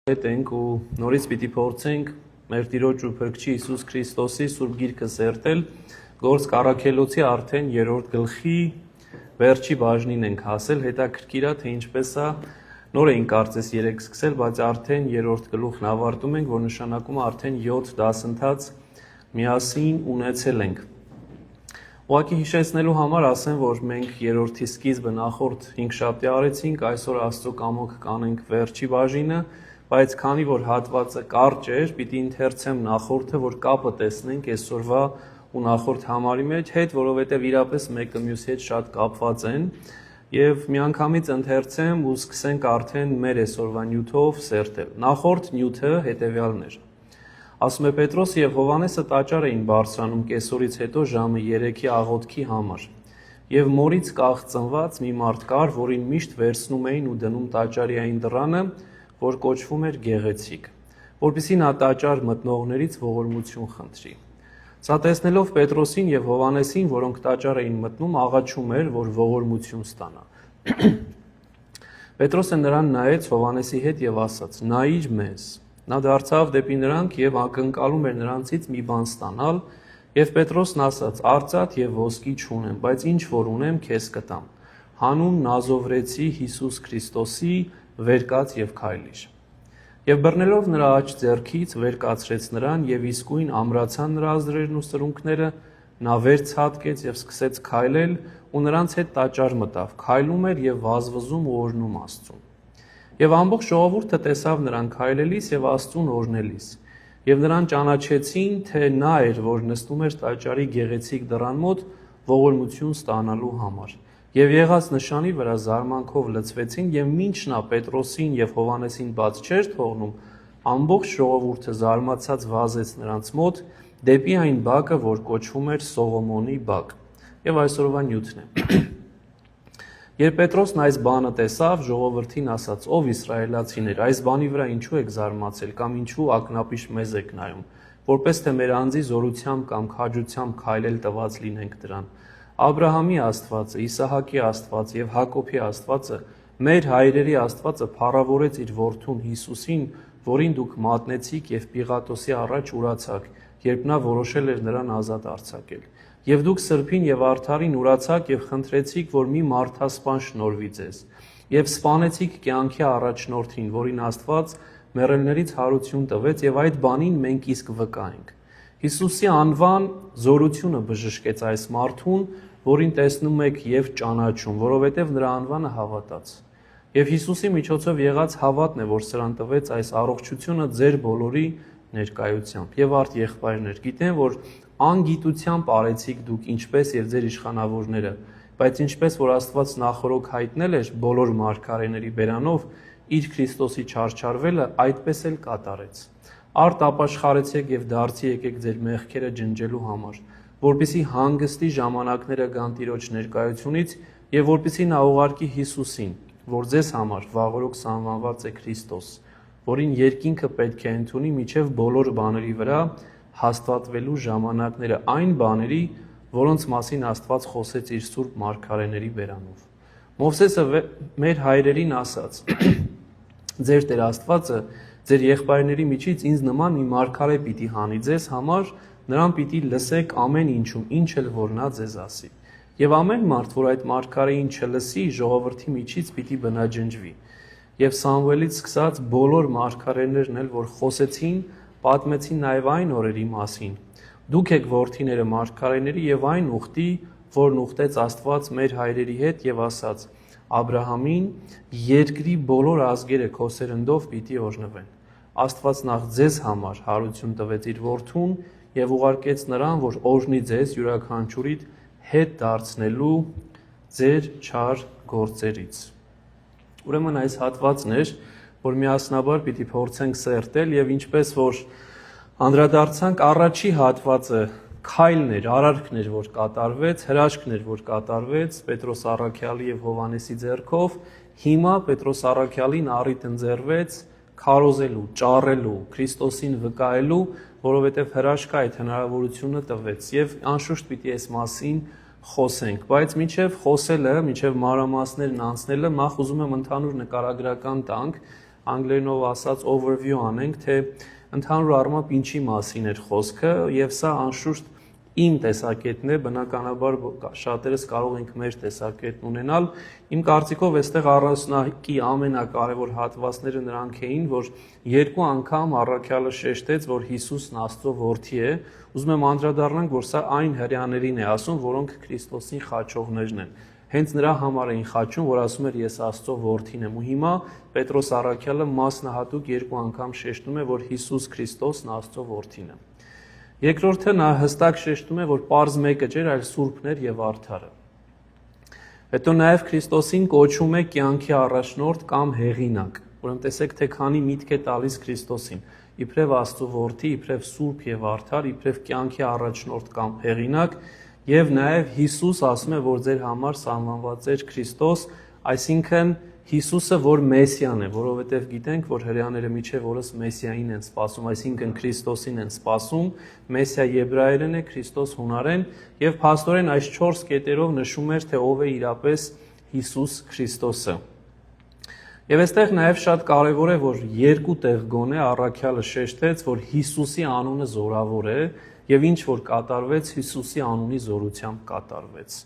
Հետ ենք ու նորից պիտի փորձենք մեր Տիրոջ ու Փրկչի Հիսուս Քրիստոսի Սուրբ Գիրքը սերտել Գործք առաքելոցի արդեն 3-րդ գլխի վերջի բաժնին ենք հասել, հետաքրքիր է թե ինչպես է նոր էինք կարծես 3 սկսել, բայց արդեն 3-րդ գլուխն ավարտում ենք, որ նշանակում է արդեն 7 դասընթաց միասին ունեցել ենք։ Ուղղակի հիշեցնելու համար ասեմ, որ մենք 3-րդի սկիզբը նախորդ 5 շաբթի արեցինք, այսօր Աստծո կամոք կանենք վերջի բաժինը, բայց քանի որ հատվածը կարճ էր, պիտի ընթերցեմ նախորդը, որ կապը տեսնենք այսօրվա ու նախորդ համարի մեջ հետ, որովհետև իրապես մեկը մյուսի հետ շատ կապված են, եւ միանգամից ընթերցեմ ու սկսենք արդեն մեր այսօրվա նյութով սերտել։ Նախորդ նյութը հետեւյալն էր։ Ասում է Պետրոսը եւ Հովհաննեսը տաճար էին բարձրանում կեսօրից հետո ժամը 3-ի աղոթքի համար։ Եվ մորից կաղծնված մի մարդ կար, որին միշտ վերցնում էին ու դնում տաճարի այն դռանը, որ կոչվում էր Գեղեցիկ, որպեսզի նա տաճար մտնողներից ողորմություն խնդրի։ Սա տեսնելով Պետրոսին եւ Հովհաննեսին, որոնք տաճար էին մտնում, աղաչում էր, որ ողորմություն ստանա։ Պետրոսը նրան նայեց Հովհաննեսի հետ եւ ասաց. «Նայիր մեզ»։ Նա դարձավ դեպի նրանք եւ ակնկալում էր նրանցից մի բան ստանալ, եւ Պետրոսն ասաց. «Արծաթ եւ ոսկի չունեմ, բայց ինչ որ ունեմ, քեզ կտամ։ Հանուն Նազովրեցի Հիսուս Քրիստոսի վեր կաց եւ քայլիր»։ Եվ բռնելով նրա աջ ձեռքից վեր կացրեց նրան եւ իսկույն ամրացան նրա ազդրերն ու սրունքները, նա վեր ցատկեց եւ սկսեց քայլել ու նրանց հետ տաճար մտավ, քայլում էր եւ վազվզում ու օրհնում Աստծուն։ Եվ ամբողջ ժողովուրդը տեսավ նրան քայլելիս եւ Աստծուն օրհնելիս։ Եվ նրան ճանաչեցին, թե նա էր, որ նստում էր տաճարի գեղեցիկ դռան մոտ ողորմություն ստանալու համար։ Եվ եղած նշանի վրա զարմանքով լցվեցին, եւ մինչ նա Պետրոսին եւ Հովհաննեսին բաց չէր թողնում, ամբողջ ժողովուրդը զարմացած վազեց նրանց մոտ դեպի այն բակը, որ կոչվում էր Սողոմոնի բակ։ Եվ այսօրվա նյութն է։ Երբ Պետրոսն այս բանը տեսավ, ժողովրդին ասաց. «Ով իսրայելացիներ, այս բանի վրա ինչու եք զարմացել կամ ինչու ակնապիշ մեզ եք նայում, որպես թե մեր անձի զորությամբ կամ քաջությամբ քայլել տված լինենք դրան։ Աբրահամի Աստվածը, Իսահակի Աստված եւ Հակոբի Աստվածը, մեր հայրերի Աստվածը փառավորեց իր որդուն Հիսուսին, որին դուք մատնեցիք եւ Պիղատոսի առաջ ուրացաք, երբ նա որոշել էր նրան ազատ արձակել։ Եվ դուք սրբին եւ արդարին ուրացաք եւ խնդրեցիք, որ մի մարդասպան շնորհվի ձեզ, եւ սպանեցիք կյանքի առաջնորդին, որին Աստված մեռելներից հարություն տվեց, եւ այդ բանին մենք իսկ վկա ենք։ Հիսուսի անվան զորությունը բժշկեց այս մարդուն, որին տեսնում եք եւ ճանաչում, որովհետեւ նրա անվանը հավատաց։ Եվ Հիսուսի միջոցով եղած հավատն է, որ սրան տվեց այս առողջությունը ձեր բոլորի ներկայությամբ։ Եվ արդ եղբայրներ, գիտեն, որ անգիտությամբ արեցիք դուք ինչպես եւ ձեր իշխանավորները, բայց ինչպես որ Աստված նախորոք հայտնել էր բոլոր մարգարեների բերանով իր Քրիստոսի չարչարվելը, այդպես էլ կատարեց։ Արդ ապաշխարեցեք եւ դարձի եկեք ձեր մեղքերը ջնջելու համար, որպեսզի հանգստի ժամանակները գան Տիրոջ ներկայությունից եւ որպեսզի նա ուղարկի Հիսուսին, որ ձեզ համար վաղօրոք սանվանված է Քրիստոս, որին երկինքը պետք է ընդունի միջև բոլոր բաների վրա հաստատվելու ժամանակները այն բաների, որոնց մասին Աստված խոսեց իր սուրբ մարգարեների բերանով։ Մովսեսը մեր հայրերին ասաց. «Ձեր Տեր Աստվածը ձեր եղբայրների միջից ինձ նման մի մարգարե պիտի հանի ձեզ համար, նրան պիտի լսեք ամեն ինչում, ինչ էլ որ նա ձեզ ասի։ Եվ ամեն մարդ, որ այդ մարգարեին չլսի, ժողովրդի միջից պիտի բնաջնջվի։ Եվ Սամուելից սկսած բոլոր մարգարեներն էլ, որ խոսեցին, պատմեցին նաև այն օրերի մասին։ Դուք եք որդիները մարգարեների եւ այն ուխտի, որն ուխտեց Աստված մեր հայրերի հետ եւ ասաց. Աբրահամին երկրի բոլոր ազգերը քո սերնդով պիտի օրհնվեն։ Աստված նախ ձեզ համար հարություն տվեց իր որդուն եւ ուղարկեց նրան, որ օրհնի ձեզ յուրաքանչյուրիդ հետ դարձնելու ձեր չար գործերից»։ Ուրեմն այս հատվածն էր, որ միասնաբար պիտի փորձենք սերտել եւ ինչպես որ անդրադարձանք առաջի հատվածը քայլներ, արարքներ, որ կատարվեց, հրաշքներ, որ կատարվեց Պետրոս առաքյալի եւ Հովհաննեսի ձեռքով, հիմա Պետրոս առաքյալին առիթ ընձեռվեց քարոզելու, ճառելու, Քրիստոսին վկայելու, որովհետեւ հրաշքը այդ հնարավորությունը տվեց եւ անշուշտ պիտի այս մասին խոսենք, բայց մինչեւ խոսելը, մինչեւ մանրամասներն անցնելը, մախ ուզում եմ ընդհանուր նկարագրական տանք անգլերենով ասած overview անենք, թե ընդհանուր առմամբ ինչի մասին էր խոսքը, եւ սա անշուշտ իմ տեսակետն է, բնականաբար շատերս կարող ենք մեր տեսակետն ունենալ։ Իմ կարծիքով այստեղ առանձնակի ամենակարևոր հատվածները նրանք էին, որ երկու անգամ առաքյալը շեշտեց, որ Հիսուսն Աստծո որդի է։ Ուզում եմ անդրադառնանք, որ սա այն հրեաներին է ասում, որոնք Քրիստոսին խաչողներն են։ Հենց նրա համար էին խաչում, որ ասում էր ես Աստծո որդին եմ։ Ու հիմա Պետրոս առաքյալը մասնահատուկ երկու անգամ շեշտում է, որ Հիսուս Քրիստոսն Աստծո որդին է։ Երկրորդը նա հստակ շեշտում է, որ պարզ մեկը չէր, այլ Սուրբներ եւ Արդարը։ Հետո նաեւ Քրիստոսին կոչում է կյանքի առաջնորդ կամ հեղինակ։ Ուրեմն տեսեք, թե քանի միտք է տալիս Քրիստոսին։ Իբրև Աստծո որդի, իբրև Սուրբ եւ Արդար, իբրև կյանքի առաջնորդ կամ հեղինակ, եւ նաեւ Հիսուս ասում է, որ ձեր համար սանմանված էր Քրիստոս, այսինքն Հիսուսը, որ Մեսիան է, որովհետև գիտենք, որ հրեաները միջև օրս Մեսիային են սպասում, այսինքն Քրիստոսին են սպասում, Մեսիա եբրայերեն է, Քրիստոս հունարեն, եւ փաստորեն այս 4 կետերով նշում էր, թե ով է իրապես Հիսուս Քրիստոսը։ Եվ այստեղ նաեւ շատ կարեւոր է, որ երկու տեղ գոնե առաքյալը շեշտեց, որ Հիսուսի անունը զորավոր է, եւ ինչ որ կատարվեց, Հիսուսի անունի զորությամբ կատարվեց։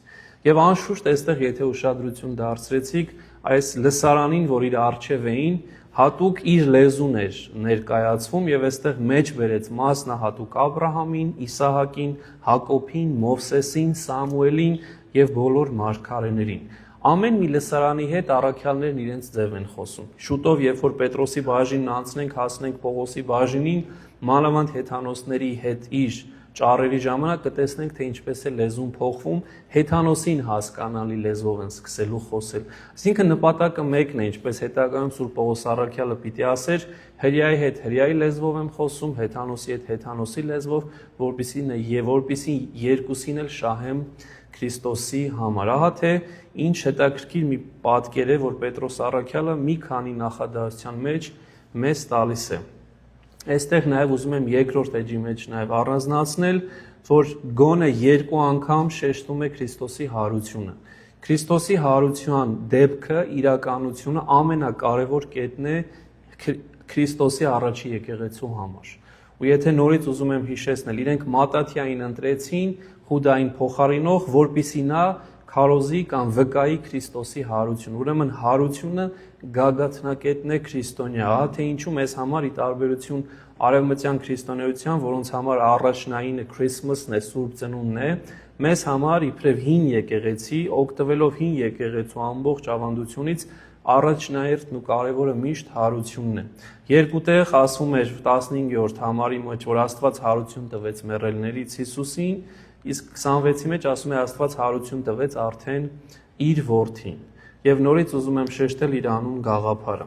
Եվ անշուշտ այստեղ եթե ուշադրություն դարձրեցիք, այս լսարանին, որ իր առջև էին, հատուկ իր լեզուն էր ներկայացվում եւ այստեղ մեջ բերեց մասնահատուկ Աբրահամին, Իսահակին, Հակոբին, Մովսեսին, Սամուելին եւ բոլոր մարգարեներին։ Ամեն մի լսարանի հետ առաքյալներն իրենց ձև են խոսում։ Շուտով, երբ որ Պետրոսի բաժինն անցնենք, հասնենք Պողոսի բաժինին, մանավանդ հեթանոսների հետ իր ճառերի ժամանակ կտեսնենք, թե ինչպես է լեզուն փոխվում, հեթանոսին հասկանալի լեզվով են սկսելու խոսել։ Այսինքն նպատակը մեկն է, ինչպես հետագայում Սուրբ Պողոս առաքյալը պիտի ասեր, հրեայի հետ հրեայի լեզվով եմ խոսում, հեթանոսի հետ հեթանոսի լեզվով, որպեսզի երկուսին էլ շահեմ Քրիստոսի համար։ Ահա թե ինչ հետաքրքիր մի պատկեր է, որ Պետրոս առաքյալը մի քանի նախադասության մեջ մեզ տալիս է։ Այստեղ նաև ուզում եմ երկրորդ էջի մեջ նաև առանձնացնել, որ գոնե երկու անգամ շեշտում է Քրիստոսի հարությունը։ Քրիստոսի հարության դեպքը, իրականությունը ամենակարևոր կետն է Քրիստոսի առաջի եկեղեցու համար։ Ու եթե նորից ուզում եմ հիշեցնել, իրենք Մատաթիային ընտրեցին Հուդային փոխարինող, որպիսի նա քարոզի կամ վկայի Քրիստոսի հարություն։ Ուրեմն հարությունը գագաթնակետն է քրիստոնյա, ահա թե ինչու մեզ համար ի տարբերություն արևմտյան քրիստոնեության, որոնց համար առաջնայինը Քրիսմասն է, Սուրբ Ծնունդն է, մեզ համար իբրև հին եկեղեցի, օգտվելով հին եկեղեցու ամբողջ ավանդությունից առաջնահերթն ու կարևորը միշտ հարությունն է։ Երկու տեղ ասվում էր 15-րդ համարի մեջ, որ Աստված հարություն տվեց մեռելներից Հիսուսին, իսկ 26-ի մեջ ասում է Աստված հարություն տվեց արդեն իր որդին։ Եվ նորից ուզում եմ շեշտել իր անուն գաղափարը։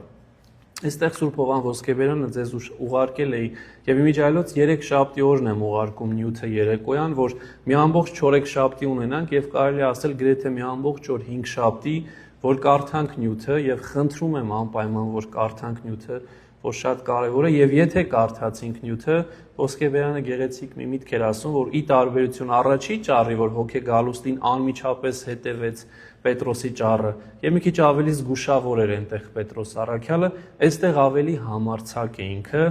Այստեղ Սուրբ Հովան Ոսկեբերյանը ձեզ ուղարկել էի եւ իմիջիայլոց 3 շաբթի օրն եմ ուղարկում նյութը երեկոյան, որ մի ամբողջ 4 շաբթի ունենանք եւ կարելի ասել գրեթե մի ամբողջ օր 5 շաբթի, որ կարդանք նյութը եւ խնդրում եմ անպայման, որ կարդանք նյութը, որ շատ կարևոր է եւ եթե կարդացինք նյութը, Ոսկեբերյանը գեղեցիկ մի միտք էր ասում, որ ի տարբերություն առաջի ճառի, որ հոգեգալուստին անմիջապես հետևեց Պետրոսի ճառը, եւ մի քիչ ավելի զգուշավոր էր այնտեղ Պետրոս առաքյալը, այստեղ ավելի համարձակ է ինքը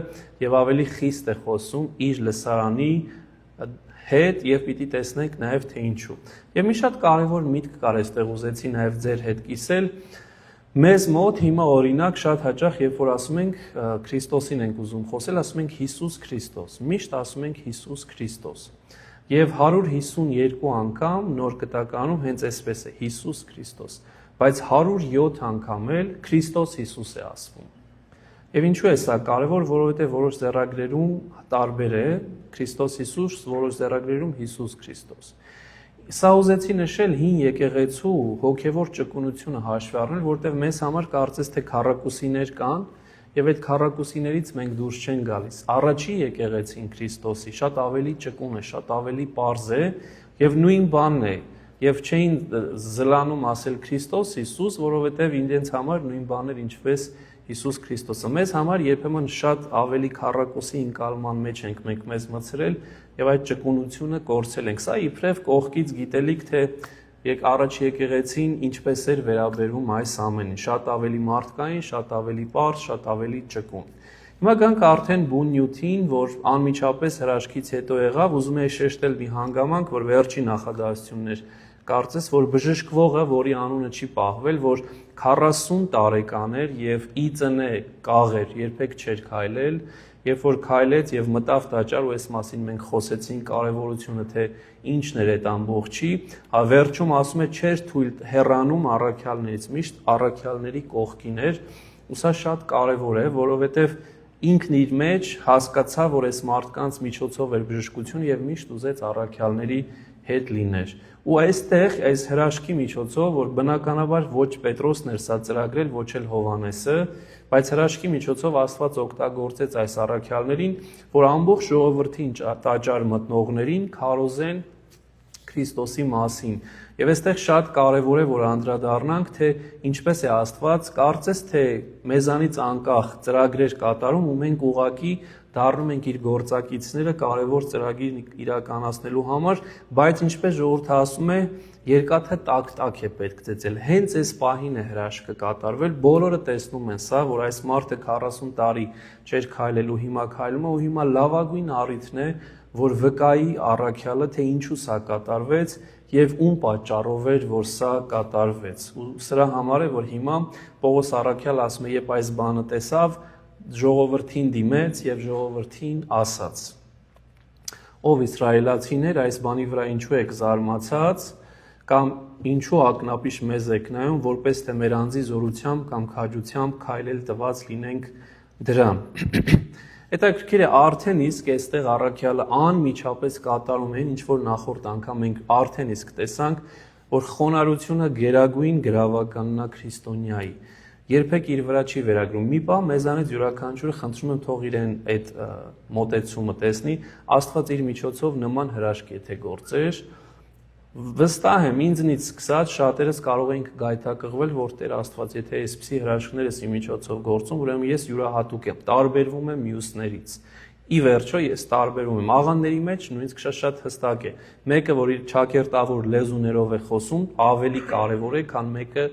եւ ավելի խիստ է խոսում իր լսարանի հետ եւ պիտի տեսնենք նաեւ թե ինչու։ Եվ մի շատ կարևոր միտք կար այստեղ ուզեցի նաեւ ձեր հետ կիսել։ Մեզ մոտ հիմա օրինակ շատ հաճախ, երբ որ ասում ենք Քրիստոսին ենք ուզում խոսել, ասում ենք Հիսուս Քրիստոս, միշտ ասում ենք Հիսուս Քրիստոս։ Եվ 152 անգամ նոր կտականում հենց այսպես է Հիսուս Քրիստոս, բայց 107 անգամ էլ Քրիստոս Հիսուս է ասվում։ Եվ ինչու է սա կարևոր, որովհետև որոշ ձեռագրերում տարբեր է Քրիստոս Հիսուս, որոշ ձեռագրերում Հիսուս Քրիստոս։ Սա ուզեցի նշել հին եկեղեցու հոգևոր ճկունությունը հաշվի առնել, որտեղ մեզ համար կարծես թե քառակուսիներ կան, եւ այդ քառակուսիներից մենք դուրս չեն գալիս։ Առաջի եկեղեցին Քրիստոսի շատ ավելի ճկուն է, շատ ավելի պարզ է եւ նույն բանն է, եւ չէին զլանում ասել Քրիստոս Հիսուս, որովհետեւ իրենց համար նույն բաներ ինչպես Հիսուս Քրիստոսը։ Մեզ համար երբեմն շատ ավելի քառակուսի ընկալման մեջ ենք մենք մեզ մցրել եւ այդ ճկունությունը կորցրել ենք։ Սա իբրև կողքից գիտելիք, թե առաջ եկեղեցին ինչպես էր վերաբերվում այս ամենին, շատ ավելի մարդկային, շատ ավելի պարզ, շատ ավելի ճկուն։ Հիմա գանք արդեն բուն նյութին, որ անմիջապես հրաշքից հետո եղավ, ուզում եի շեշտել մի հանգամանք, որ վերջի նախադասություններ կարծես, որ բժշկվողը, որի անունը չի պահվել, որ 40 տարեկան էր եւ ի ծնե կաղ էր, երբեք չէր քայլել, երբ որ քայլեց եւ մտավ տաճար, ու այս մասին մենք խոսեցինք կարեւորությունը, թե ինչն էր այդ ամբողջի, վերջում ասում է չէր թույլ հեռանում առաքյալներից, միշտ առաքյալների կողքին էր, ու սա շատ կարեւոր է, որովհետեւ ինքն իր մեջ հասկացավ, որ այս մարդկանց միջոցով էր բժշկություն եւ միշտ ուզեց առաքյալների հետ լիներ։ Ու այստեղ այս հրաշքի միջոցով, որ բնականաբար ոչ Պետրոսն էր սա ծրագրել, ոչ էլ Հովհաննեսը, բայց հրաշքի միջոցով Աստված օգտագործեց այս առաքյալներին, որ ամբողջ ժողովրդին տաճար մտնողներին քարոզեն Քրիստոսի մասին։ Եվ այստեղ շատ կարևոր է, որ անդրադառնանք, թե ինչպես է Աստված, կարծես թե մեզանից անկախ ծրագրեր կատարում, ու մենք ուղղակի դառնում ենք իր գործակիցները կարևոր ծրագիր իրականացնելու համար, բայց ինչպես ժողովուրդը ասում է, երկաթը տակ-տակ է պետք ծեծել։ Հենց այս պահին է հրաշքը կատարվել, բոլորը տեսնում են սա, որ այս մարդը 40 տարի չէր քայլելու, հիմա քայլում է, ու հիմա լավագույն առիթն է, որ վկայի առաքյալը, թե ինչու սա կատարվեց եւ ում պատճառով էր, որ սա կատարվեց։ Ու սրա համար է, որ հիմա Պողոս առաքյալը ասում է, երբ այս բանը տեսավ, ժողովրդին դիմեց եւ ժողովրդին ասաց. Ով իսրայելացիներ, այս բանի վրա ինչու եք զարմացած, կամ ինչու ակնապիշ մեզ եք նայում, որպես թե մեր անձի զորությամբ կամ քաջությամբ քայլել տված լինենք դրան։ Հետաքրքիր է, արդեն իսկ այստեղ առաքյալը անմիջապես կատարում են, ինչ որ նախորդ անգամ մենք արդեն իսկ տեսանք, որ խոնարհությունը գերագույն գրավականն է քրիստոնյայի։ Երբեք իր վրա չի վերագրում։ Մի բան մեզանից յուրաքանչյուրը խնդրում եմ թող իրեն այդ մոտեցումը տեսնի, Աստված իր միջոցով նման հրաշք եթե գործեր, վստահ եմ, ինձնից սկսած շատերս կարող ենք գայթակղվել, որ Տեր Աստված, եթե այսպիսի հրաշքներս ի միջոցով գործում, ուրեմն ես յուրահատուկ եմ, տարբերվում եմ մյուսներից։ Ի վերջո ես տարբերվում եմ աղանդների մեջ, նույնիսկ շատ հստակ է։ Մեկը, որ իր ճակերտավոր լեզուներով է խոսում, ավելի կարևոր է, քան մեկը,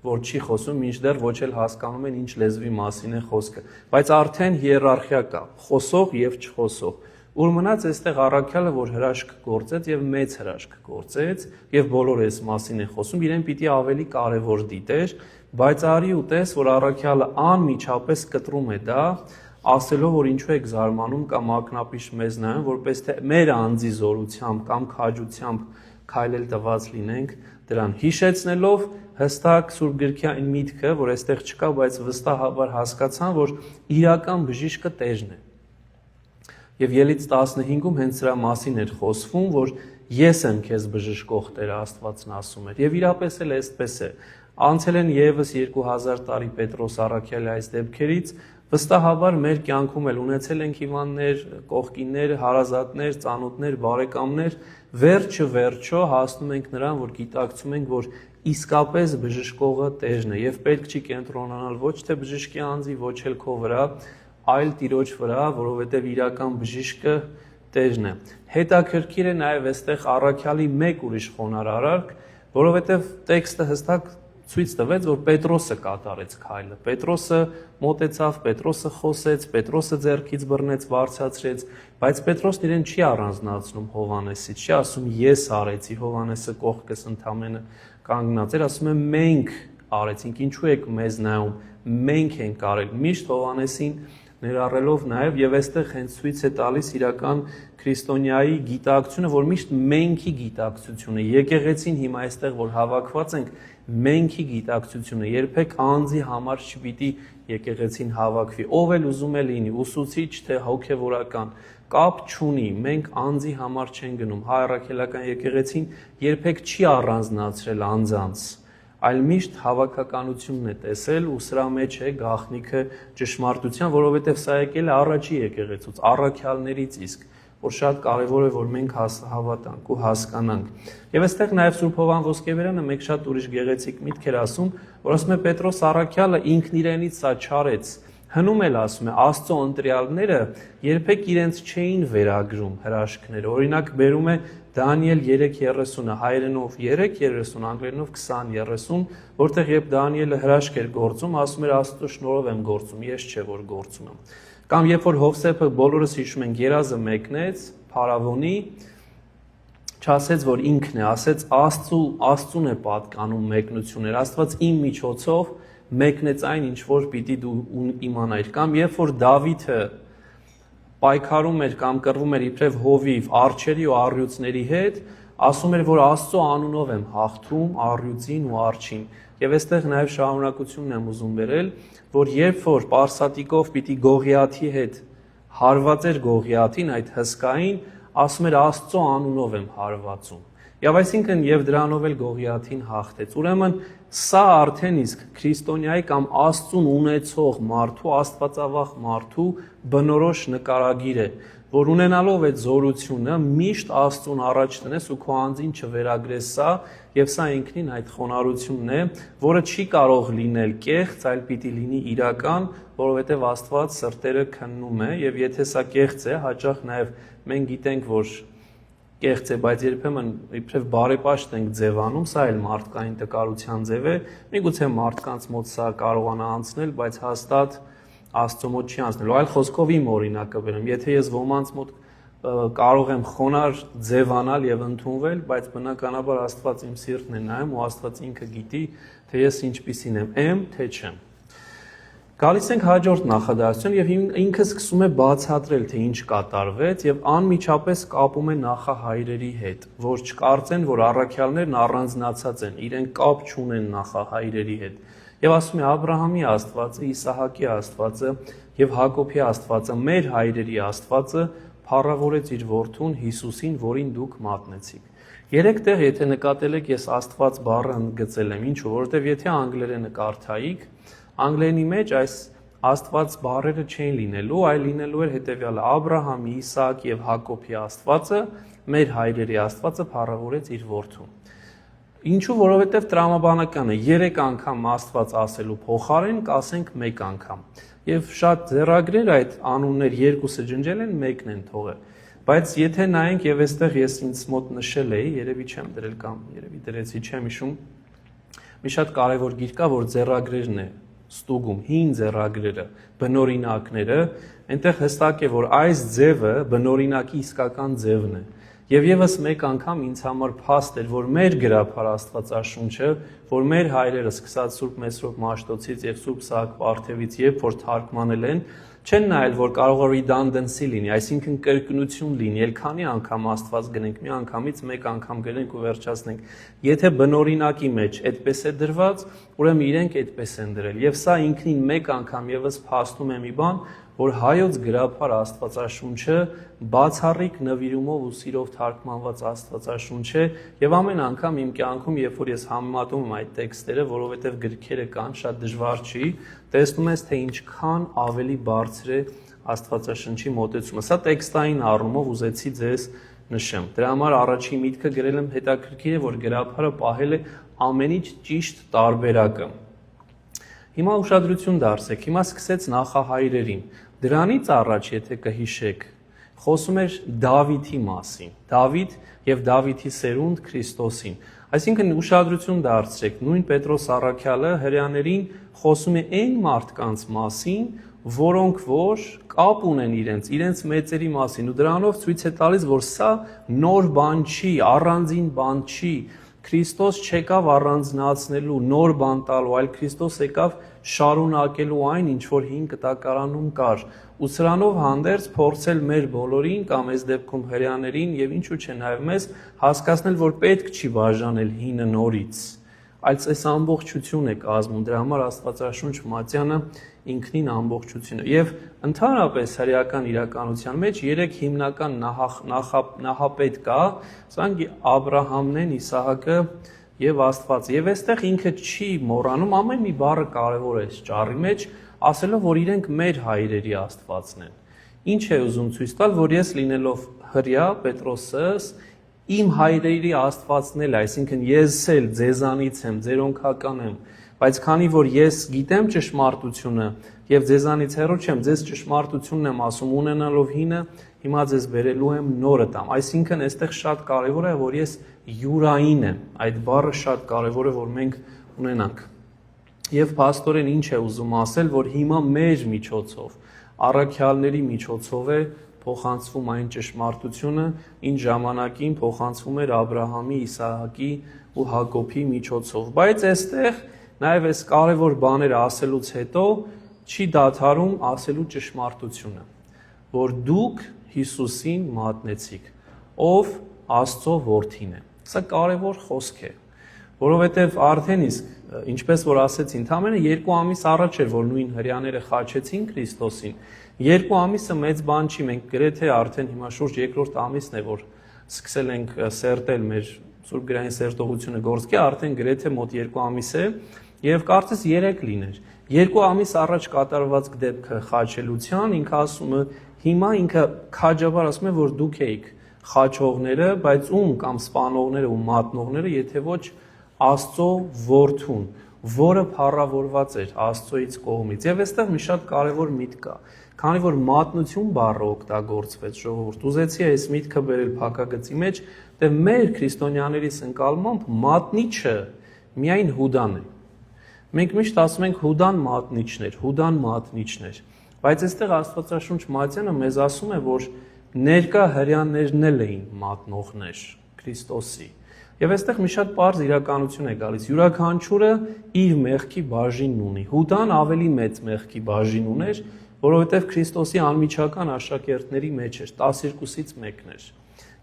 որ չի խոսում, մինչդեռ ոչ էլ հասկանում են ինչ լեզվի մասին է խոսքը։ Բայց արդեն հիերարխիա կա, խոսող եւ չխոսող։ Ուր մնաց այստեղ առաքյալը, որ հրաշք գործեց եւ մեծ հրաշք գործեց եւ բոլորը այս մասին է խոսում, իրեն պիտի ավելի կարեւոր դիտեր, բայց արի ու տես, որ առաքյալը անմիջապես կտրում է դա, ասելով, որ ինչու եք զարմանում կամ ակնապիշ մեզ նայում, որպես թե մեր անձի զորությամբ կամ քաջությամբ քայլել տված լինենք դրան, հիշեցնելով հստակ Սուրբ Գրքի այն միտքը, որ այստեղ չկա, բայց վստահաբար հասկացան, որ իրական բժիշկը Տերն է։ Եվ Ելից 15-ում հենց սրա մասին էր խոսվում, որ ես եմ քեզ բժշկող Տերը Աստվածն ասում էր։ Եվ իրապես էլ այսպես է։ Անցել են եւս 2000 տարի Պետրոս առաքյալի այս դեպքերից, վստահաբար մեր կյանքում էլ ունեցել ենք հիվանդներ, կողքիններ, հարազատներ, ծանոթներ, բարեկամներ, վերջը հասնում ենք նրան, որ գիտակցում ենք, որ իսկապես բժշկողը Տերն է, եւ պետք չի կենտրոնանալ ոչ թե բժշկի անձի, ոչ էլ քո վրա, այլ Տիրոջ վրա, որովհետև իրական բժիշկը Տերն է։ Հետաքրքիր է նաև այստեղ առաքյալի մեկ ուրիշ խոնար արարք, որովհետև տեքստը հստակ ցույց տվեց, որ Պետրոսը կատարեց քայլը։ Պետրոսը մոտեցավ, Պետրոսը խոսեց, Պետրոսը ձեռքից բռնեց, բարձրացրեց, բայց Պետրոսն իրեն չի առանձնացնում Հովհաննեսից, չի ասում ես արեցի, Հովհաննեսը կողքս ընդամենը կանգնած էր, ասում է մենք արեցինք, ինչու եք մեզ նայում, մենք ենք արել, միշտ Հովհաննեսին ներառելով նաև եւ այստեղ հենց ցույց է տալիս իրական քրիստոնյայի գիտակցությունը, որ միշտ մենքի գիտակցությունը, եկեղեցին հիմա այստեղ որ հավաքված ենք, մենքի գիտակցությունը, երբեք անձի համար չպիտի եկեղեցին հավաքվի, ով էլ ուզում է լինի, ուսուցիչ թե հոգևորական, կապ չունի, մենք անձի համար չեն գնում, հայ առաքելական եկեղեցին երբեք չի առանձնացրել անձանց, այլ միշտ հավաքականությունն է տեսել ու սրա մեջ է գաղտնիքը ճշմարտության, որովհետև սա եկել է առաջի եկեղեցուց, առաքյալներից իսկ, որ շատ կարևոր է, որ մենք հավատանք ու հասկանանք։ Եվ այստեղ նաև Սուրբ Հովհան Ոսկեբերյանը մեկ շատ ուրիշ գեղեցիկ միտք էր ասում, որ ասում է Պետրոս առաքյալը ինքն իրենից սա չարեց, Հնում էլ ասում է, Աստծո ընտրյալները երբեք իրենց չէին վերագրում հրաշքները։ Օրինակ բերում է Դանիել 3:30-ը, հայերենով 3:30, անգլերենով 20:30, որտեղ երբ Դանիելը հրաշք էր գործում, ասում էր Աստծո շնորհով եմ գործում, ես չէ որ գործում եմ։ Կամ երբ որ Հովսեփը բոլորս հիշում ենք երազը մեկնեց, փարավոնի, չասեց որ ինքն է, ասեց Աստծուն է պատկանում մեկնություններ, Աստված իմ միջոցով մեկնեց այն ինչ որ պիտի դու իմանայիր։ Կամ երբ որ Դավիթը պայքարում էր կամ կռվում էր իբրև հովիվ արջերի ու առյուծների հետ, ասում էր որ Աստծո անունով եմ հաղթում առյուծին ու արջին։ Եվ այստեղ նաև շարունակությունն եմ ուզում բերել, որ երբ որ Պարսատիկով պիտի Գողիաթի հետ հարված էր Գողիաթին, այդ հսկային, ասում էր Աստծո անունով եմ հարվածում։ Եվ այսինքն եւ դրանով էլ Գողիաթին հաղթեց։ Ուրեմն սա արդեն իսկ քրիստոնյայի կամ Աստծուն ունեցող մարդու, աստվածավախ մարդու բնորոշ նկարագիր է, որ ունենալով այդ զորությունը միշտ Աստծուն առաջ տնես ու քո անձին չվերագրես սա, եւ սա ինքնին այդ խոնարհությունն է, որը չի կարող լինել կեղծ, այլ պիտի լինի իրական, որովհետեւ Աստված սրտերը քննում է, եւ եթե սա կեղծ է, հաճախ նաեւ մենք գիտենք, որ կեղծ է, բայց երբեմն իբրև բարեպաշտ ենք ձևանում, սա էլ մարդկային տկարության ձև է, միգուցե մարդկանց մոտ սա կարողանա անցնել, բայց հաստատ Աստծո մոտ չի անցնելու։ Այլ խոսքով իմ օրինակը բերեմ, եթե ես ոմանց մոտ կարող եմ խոնար ձևանալ եւ ընդունվել, բայց բնականաբար Աստված իմ սիրտն է նայում ու Աստված ինքը գիտի, թե ես ինչպիսին եմ, թե չեմ։ Գալիս ենք հաջորդ նախադասություն եւ ինքը սկսում է բացատրել, թե ինչ կատարվեց եւ անմիջապես կապում է նախահայրերի հետ, որ չկարծեն, որ առաքյալներն առանձնացած են, իրենք կապ չունեն նախահայրերի հետ։ Եվ ասում է Աբրահամի Աստվածը, Իսահակի Աստվածը եւ Հակոբի Աստվածը, մեր հայրերի Աստվածը փառավորեց իր որդուն Հիսուսին, որին դուք մատնեցիք։ Երեք տեղ, եթե նկատել եք, ես Աստված բառը ընդգծել եմ, ինչու, որովհետեւ եթե անգլերենը կարդայիք, անգլերենի մեջ այս Աստված բառերը չէին լինելու, այլ լինելու էր հետևյալը. Աբրահամի, Իսահակի եւ Հակոբի Աստվածը, մեր հայրերի Աստվածը փառավորեց իր որդուն։ Ինչու, որովհետև տրամաբանական է 3 անգամ Աստված ասելու փոխարեն կասենք 1 անգամ։ Եվ շատ ձեռագրեր այդ անուններ երկուսը ջնջել են, մեկն են թողել։ Բայց եթե նայենք եւ այստեղ ես ինձ մոտ նշել էի, երևի չեմ դրել կամ երևի դրեցի, չեմ հիշում։ Մի շատ կարևոր գիր կա, որ ձեռագրերն է ստուգում, հին ձեռագրերը, բնօրինակները, այնտեղ հստակ է, որ այս ձևը բնօրինակի իսկական ձևն է։ Եվ եւս մեկ անգամ ինձ համար փաստ էր, որ մեր գրաբար Աստվածաշունչը, որ մեր հայրերը սկսած Սուրբ Մեսրոպ Մաշտոցից եւ Սուրբ Սահակ Պարթևից, երբ որ թարգմանել են, չեն նայել, որ կարող է redundancy լինի, այսինքն կրկնություն լինի, ել քանի անգամ Աստված գնենք, մի անգամից մեկ անգամ գրենք ու վերջացնենք։ Եթե բնօրինակի մեջ այդպես է դրված, ուրեմն իրենք այդպես են դրել։ Եվ սա ինքնին մեկ անգամ եւս փաստում է մի բան, որ հայոց գրաբար Աստվածաշունչը բացառիկ նվիրումով ու սիրով թարգմանված Աստվածաշունչ է եւ ամեն անգամ իմ կյանքում, երբ որ ես համեմատում եմ այդ տեքստերը, որովհետեւ գրքերը կան, շատ դժվար չի, տեսնում ես, թե ինչքան ավելի բարձր է Աստվածաշնչի մոտեցումը։ Սա տեքստային առումով ուզեցի ձեզ նշեմ։ Դրա համար առաջին միտքը գրել եմ հետաքրքիր է, որ գրաբարը պահել է ամենից ճիշտ տարբերակը։ Հիմա ուշադրություն դարձեք, հիմա սկսեց նախահայրերին։ Դրանից առաջ, եթե կհիշեք, խոսում էր Դավիթի մասին, Դավիթ եւ Դավիթի սերունդ Քրիստոսին։ Այսինքն ուշադրություն դարձրեք, նույն Պետրոս առաքյալը հրեաներին խոսում է այն մարդկանց մասին, որոնք որ կապ ունեն իրենց մեծերի մասին, ու դրանով ցույց է տալիս, որ սա նոր բան չի, առանձին բան չի։ Քրիստոս չեկավ առանձնացնելու, նոր բան տալու, այլ Քրիստոս եկավ շարունակելու այն, ինչ որ հին կտակարանում կար, ու սրանով հանդերձ փորձել մեր բոլորին կամ այս դեպքում հրեաներին եւ ինչու՞ չէ նաեւ մեզ հասկացնել, որ պետք չի բաժանել հինը նորից, այլ այս ամբողջություն է կազմում, դրա համար Աստվածաշունչ Մատյանը ինքնին ամբողջություն է։ Եվ ընդհանրապես հրեական իրականության մեջ 3 հիմնական նախապետ կա, սրանք Աբրահամն են, Իսահակը եւ Աստված։ Եվ այստեղ ինքը չի մոռանում ամեն մի բառը կարեւոր է ճառի մեջ, ասելով, որ իրենք մեր հայրերի Աստվածն են։ Ինչ է ուզում ցույց տալ, որ ես լինելով հրեա, Պետրոսս, իմ հայրերի Աստվածն էլ, այսինքն ես էլ ձեզանից եմ, ձերոնքական եմ, Բայց քանի որ ես գիտեմ ճշմարտությունը եւ ձեզանից հեռու չեմ, ձեզ ճշմարտությունն եմ ասում, ունենալով հինը, հիմա ձեզ բերելու եմ նորը տամ։ Այսինքն այստեղ շատ կարևոր է, որ ես յուրային եմ։ Այդ բառը շատ կարևոր է, որ մենք ունենանք։ Եվ փաստորեն ինչ է ուզում ասել, որ հիմա մեր միջոցով, առաքյալների միջոցով է փոխանցվում այն ճշմարտությունը, ինչ ժամանակին փոխանցվում էր Աբրահամի, Իսահակի ու Հակոբի միջոցով։ Բայց այստեղ նաև այս կարևոր բաները ասելուց հետո չի դադարում ասելու ճշմարտությունը, որ դուք Հիսուսին մատնեցիք, ով Աստծո որդին է։ Սա կարևոր խոսք է, որովհետև արդեն իսկ, ինչպես որ ասեցի, ընդամենը 2 ամիս առաջ էր, որ նույն հրեաները խաչեցին Քրիստոսին։ 2 ամիսը մեծ բան չի, մենք գրեթե արդեն հիմա շուրջ 2-րդ ամիսն է, որ սկսել ենք սերտել մեր Սուրբ գրային սերտողությունը գործքի, արդեն գրեթե մոտ 2 ամիս է, եւ կարծես 3 լիներ։ 2 ամիս առաջ կատարված դեպքը խաչելության, ինքը ասում է, հիմա ինքը քաջաբար ասում է, որ դուք եք խաչողները, բայց ում կամ սպանողները ու մատնողները, եթե ոչ Աստծո որդուն, որը փառավորված էր Աստծոից կողմից։ Եվ այստեղ մի շատ կարևոր միտք կա, քանի որ մատնություն բառը օգտագործվեց ժողովուրդ։ Ուզեցի այս միտքը բերել փակագծի մեջ, դե մեր քրիստոնյաների ընկալմամբ մատնիչը միայն Հուդան է։ Մենք միշտ ասում ենք Հուդան մատնիչն էր, բայց այստեղ Աստվածաշունչ Մատթեոսը մեզ ասում է, որ ներկա հրեաներն էլ էին մատնողներ Քրիստոսի։ Եվ այստեղ մի շատ պարզ իրականություն է գալիս։ Յուրաքանչյուրը իր մեղքի բաժինն ունի։ Հուդան ավելի մեծ մեղքի բաժին ուներ, որովհետև Քրիստոսի անմիջական աշակերտների մեջ էր, 12-ից մեկն էր։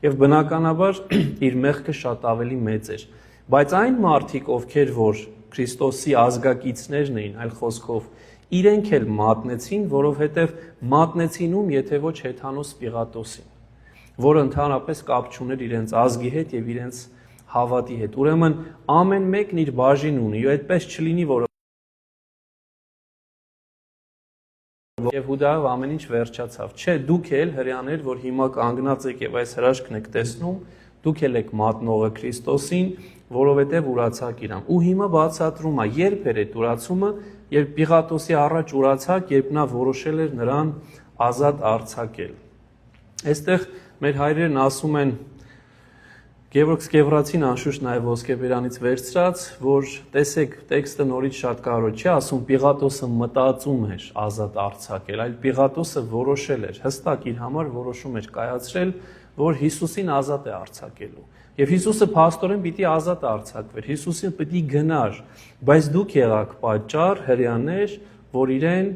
Եվ բնականաբար իր մեղքը շատ ավելի մեծ էր։ Բայց այն մարդիկ, ովքեր որ Քրիստոսի ազգակիցներն էին, այլ խոսքով, իրենք էլ մատնեցին, որովհետև մատնեցին ում, եթե ոչ Հեթանոս Պիղատոսին, որը ընդհանրապես կապ չուներ իրենց ազգի հետ եւ իրենց հավատի հետ։ Ուրեմն ամեն մեկն իր բաժին ունի, ու այդպես չլինի, որ եւ Հուդայով ամեն ինչ վերջացավ։ Չէ, դուք էլ հրեաներ, որ հիմա կանգնած եք եւ այս հրաշքն եք տեսնում, դուք էլ եք մատնողը Քրիստոսին, որովհետեւ ուրացաք իրան։ Ու հիմա բացատրում է, երբ էր այդ ուրացումը, երբ Պիղատոսի առաջ ուրացաք, երբ նա որոշել էր նրան ազատ արձակել։ Այստեղ մեր հայրերն ասում են, Գևորգ Սկևրացին անշուշտ նաև ոսկեբերանից վերցրած, որ տեսեք, տեքստը նորից շատ կարևոր չի, ասում Պիղատոսը մտածում էր ազատ արձակել, այլ Պիղատոսը որոշել էր, հստակ իր համար որոշում էր կայացրել, որ Հիսուսին ազատ է արձակելու։ Եվ Հիսուսը փաստորեն պիտի ազատ արձակվեր, Հիսուսին պիտի գնար, բայց դուք եղաք պատճառ հրեաներ, որ իրեն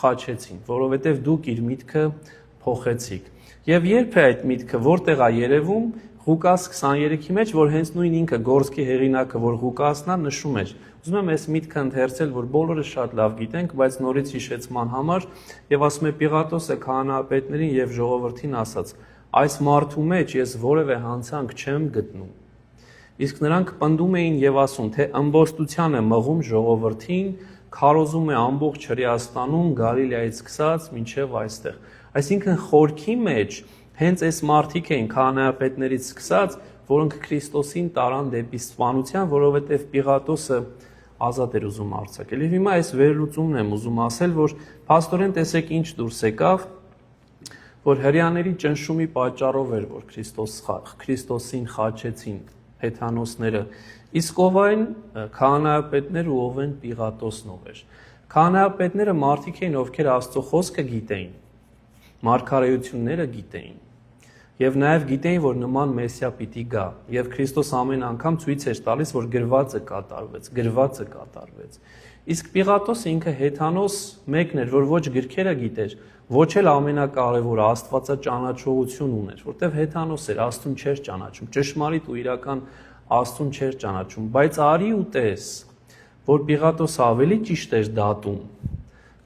խաչեցին, որովհետև դուք իր միտքը փոխեցիք։ Եվ երբ է այդ միտքը որտեղ է երևում, Ղուկաս 23-ի մեջ, որ հենց նույն ինքը գործքի հեղինակը, որ Ղուկասն է, նշում էր։ Ուզում եմ այս միտքը ընթերցել, որ բոլորը շատ լավ գիտենք, բայց նորից հիշեցման համար, եւ ասում է Պիղատոսը քահանայապետերին եւ ժողովրդին ասաց. այս մարդու մեջ ես որևէ հանցանք չեմ գտնում։ Իսկ նրանք պնդում էին եւ ասում, թե ըմբոստության է մղում ժողովրդին, քարոզում է ամբողջ Հրեաստանում, Գալիլեայից սկսած մինչեւ այստեղ։ Այսինքն խորքի մեջ հենց այս մարդիկ էին քահանայապետներից սկսած, որոնք Քրիստոսին տարան դեպի սպանության, որովհետև Պիղատոսը ազատ էր ուզում արձակել։ Եվ հիմա այս վերլուծումն եմ ուզում ասել, որ փաստորեն տեսեք ինչ դուրս եկավ, որ հրեաների ճնշումի պատճառով էր, որ Քրիստոսին խաչեցին հեթանոսները, իսկ ով այն քահանայապետներ ու ով են Պիղատոսնով էր։ Քահանայապետները մարդիկ էին, ովքեր Աստծո խոսքը գիտեին, մարգարեությունները գիտեին, եւ նաեւ գիտեին, որ նման Մեսիա պիտի գա, եւ Քրիստոս ամեն անգամ ցույց էր տալիս, որ գրվածը կատարվեց։ Իսկ Պիղատոսը ինքը հեթանոս մեկն էր, որ ոչ գրքերը գիտեր, ոչ էլ ամենակարևորը աստվածաճանաչողություն ուներ, որտեվ հեթանոս էր, Աստծուն չէր ճանաչում, ճշմարիտ ու իրական Աստծուն չէր ճանաչում, բայց արի ու տես, որ Պիղատոսը ավելի ճիշտ էր դատում,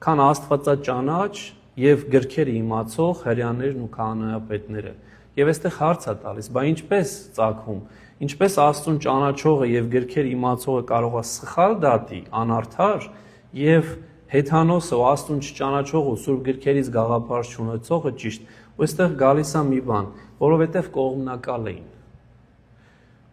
քան աստվածաճանաչ եւ գրքերը իմացող հրեաներն ու քահանայապետները։ Եվ այստեղ հարց է տալիս, բա ինչպես ծագվում, ինչպես Աստծուն ճանաչողը եւ գրքեր իմացողը կարող է սխալ դատի, անարդար, եւ հեթանոսը ու Աստծուն չճանաչողը ու սուրբ գրքերից գաղափար չունեցողը ճիշտ։ Ու այստեղ գալիս է մի բան, որովհետեւ կողմնակալ էին։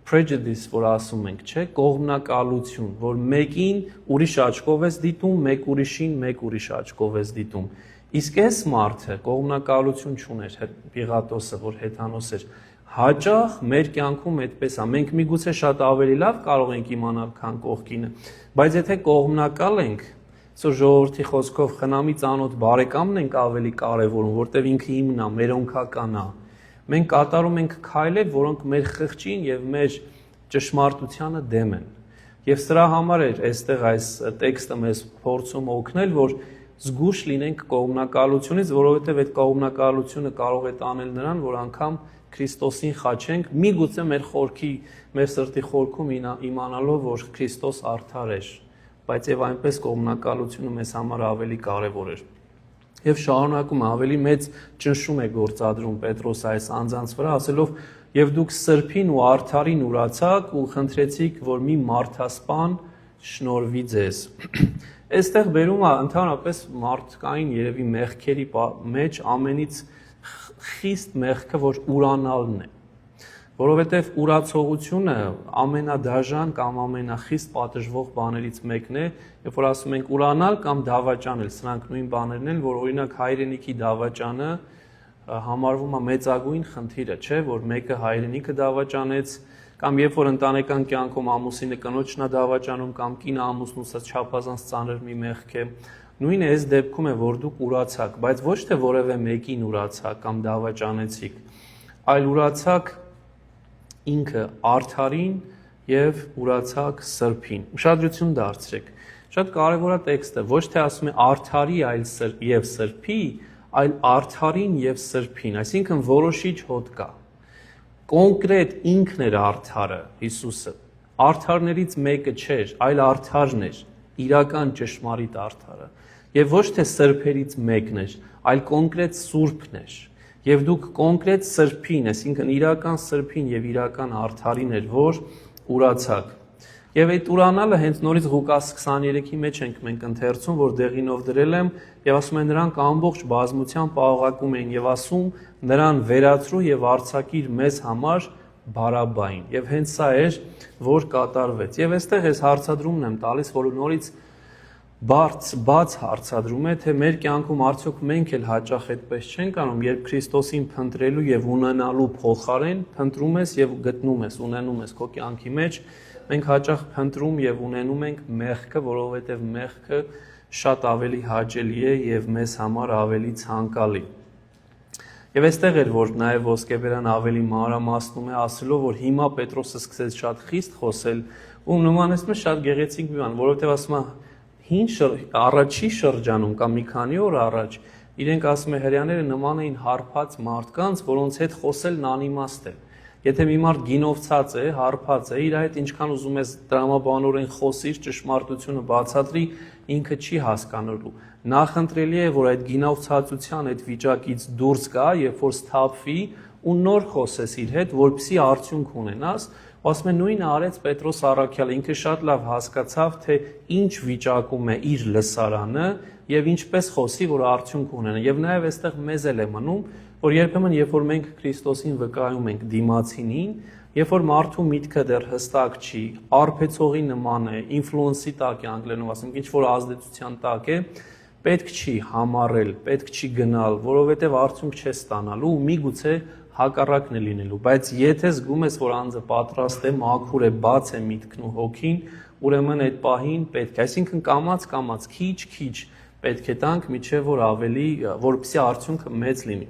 prejudice, որ ասում ենք, չէ, կողմնակալություն, որ մեկին ուրիշ աչքով ես դիտում, մեկ ուրիշին մեկ ուրիշ աչքով ես դիտում։ Իսկ այս մարդը կողմնակալություն չուներ, Պիղատոսը, որ հեթանոս էր, հաճախ մեր կյանքում այդպես է, մենք միգուցե շատ ավելի լավ կարող ենք իմանալ, քան կողքինը, բայց եթե կողմնակալ ենք, սա ժողովրդի խոսքով խնամի ծանոթ բարեկամն ենք ավելի կարևորում, որտեղ ինքը իմն է, մերոնքական է։ Մենք կատարում ենք քայլեր, որոնք մեր խղճին եւ մեր ճշմարտությանը դեմ են։ Եվ սրա համար էր այստեղ այս տեքստը մեզ փորձում օգնել, որ զգուշ լինենք կողմնակալությունից, որովհետեւ այդ կողմնակալությունը կարող է տանել նրան, որ անգամ Քրիստոսին խաչենք, միգուցե մեր խորքի, մեր սրտի խորքում իմանալով, որ Քրիստոս արդար էր, բայց եւ այնպես կողմնակալությունը մեզ համար ավելի կարեւոր էր։ Եվ շարունակում ավելի մեծ ճնշում է գործադրում Պետրոս այս անձանց վրա, ասելով. «Եվ դուք սրբին ու արդարին ուրացաք ու խնդրեցիք, որ մի մարդասպան շնորհվի ձեզ»։ Այստեղ բերում է ընդհանրապես մարդկային երևի մեղքերի մեջ ամենից խիստ մեղքը, որ ուրանալն է, որովհետև ուրացողությունը ամենադաժան կամ ամենախիստ պատժվող բաներից մեկն է, երբ որ ասում ենք ուրանալ կամ դավաճանել, սրանք նույն բաներն են, որ օրինակ հայրենիքի դավաճանը համարվում է մեծագույն խնդիրը, չէ, որ մեկը հայրենիքը դավաճանեց, կամ երբ որ ընտանեկան կյանքում ամուսինը կնոջն է դավաճանում, կամ կինը ամուսնուն, սա չափազանց ծանր մի մեղք է։ Նույնը այս դեպքում է, որ դուք ուրացաք, բայց ոչ թե որևէ մեկին ուրացաք կամ դավաճանեցիք, այլ ուրացաք ինքը արդարին եւ ուրացակ սրբին։ Ուշադրություն դարձրեք։ Շատ կարևոր է տեքստը, ոչ թե ասում է արդարի եւ սրբի, այլ արդարին եւ սրբին, այսինքն որոշիչ հոտ կա։ Կոնկրետ ինքն էր արդարը, Հիսուսը։ Արդարներից մեկը չէր, այլ արդարն էր, իրական ճշմարիտ արդարը։ Եվ ոչ թե սրբերից մեկն էր, այլ կոնկրետ սուրբն էր։ Եվ դուք կոնկրետ սրբին, այսինքն իրական սրբին եւ իրական արդարին էր, որ ուրացաք։ Եվ այդ ուրանալը հենց նորից Ղուկաս 23-ի մեջ ենք մենք ընթերցում, որ դեղինով դրել եմ, եւ ասում են նրանք ամբողջ բազմությամբ պաղակում էին եւ ասում նրան վերացրու եւ արձակիր մեզ համար Բարաբային։ Եվ հենց սա էր, որ կատարվեց։ Եվ այստեղ այս հարցադրումն եմ տալիս, որ նորից բաց հարցադրում է, թե մեր կյանքում արդյոք մենք էլ հաճախ այդպես չենք անում, երբ Քրիստոսին փնտրելու եւ ունենալու փոխարեն փնտրում ես եւ գտնում ես, ունենում ես քո կյանքի մեջ, մենք հաճախ փնտրում եւ ունենում ենք մեղքը, որովհետեւ մեղքը շատ ավելի հաճելի է եւ մեզ համար ավելի ցանկալի։ Եվ այստեղ էր, որ նաեւ Ոսկեբերան ավելի մանրամասնում է, ասելով, որ հիմա Պետրոսը սկսեց շատ խիստ խոսել, ու նմանեցնում է շատ գեղեցիկ մի բան, որովհետեւ ասում է առաջի շրջանում կամ մի քանի օր առաջ իրենք ասում է հрьяաները նման էին հարբած մարդկանց, որոնց հետ խոսելն անիմաստ է։ Եթե մի մարդ գինովցած է, հարբած է, իր հետ ինչքան ուզում ես դրամաբանորեն խոսիր, ճշմարտությունը բացատրի, ինքը չի հասկանալու։ Նախընտրելի է, որ այդ գինովցածության այդ վիճակից դուրս գա, երբ որ սթափվի ու նոր խոսես իր հետ, որպեսզի արդյունք ունենաս։ Ասում է նույնը արեց Պետրոս առաքյալը, ինքը շատ լավ հասկացավ, թե ինչ վիճակում է իր լսարանը եւ ինչպես խոսի, որ արդյունք ունենա։ Եվ նաեւ այստեղ մեզ էլ է մնում, որ երբեմն երբ որ մենք Քրիստոսին վկայում ենք դիմացինին, երբ որ մարդու միտքը դեռ հստակ չի, արբեցողի նման է, ինֆլուենսի տակ է անգլերենով ասենք, ինչ որ ազդեցության տակ է, պետք չի համառել, պետք չի գնալ, որովհետեւ արդյունք չես ստանալու ու միգուցե հակառակն է լինելու, բայց եթե զգում ես, որ անձը պատրաստ է, մաքուր է, բաց է միտքն ու հոգին, ուրեմն այդ պահին պետք է, այսինքն կամաց քիչ պետք է տանք, միջև որ ավելի, որպեսզի արդյունքը մեծ լինի։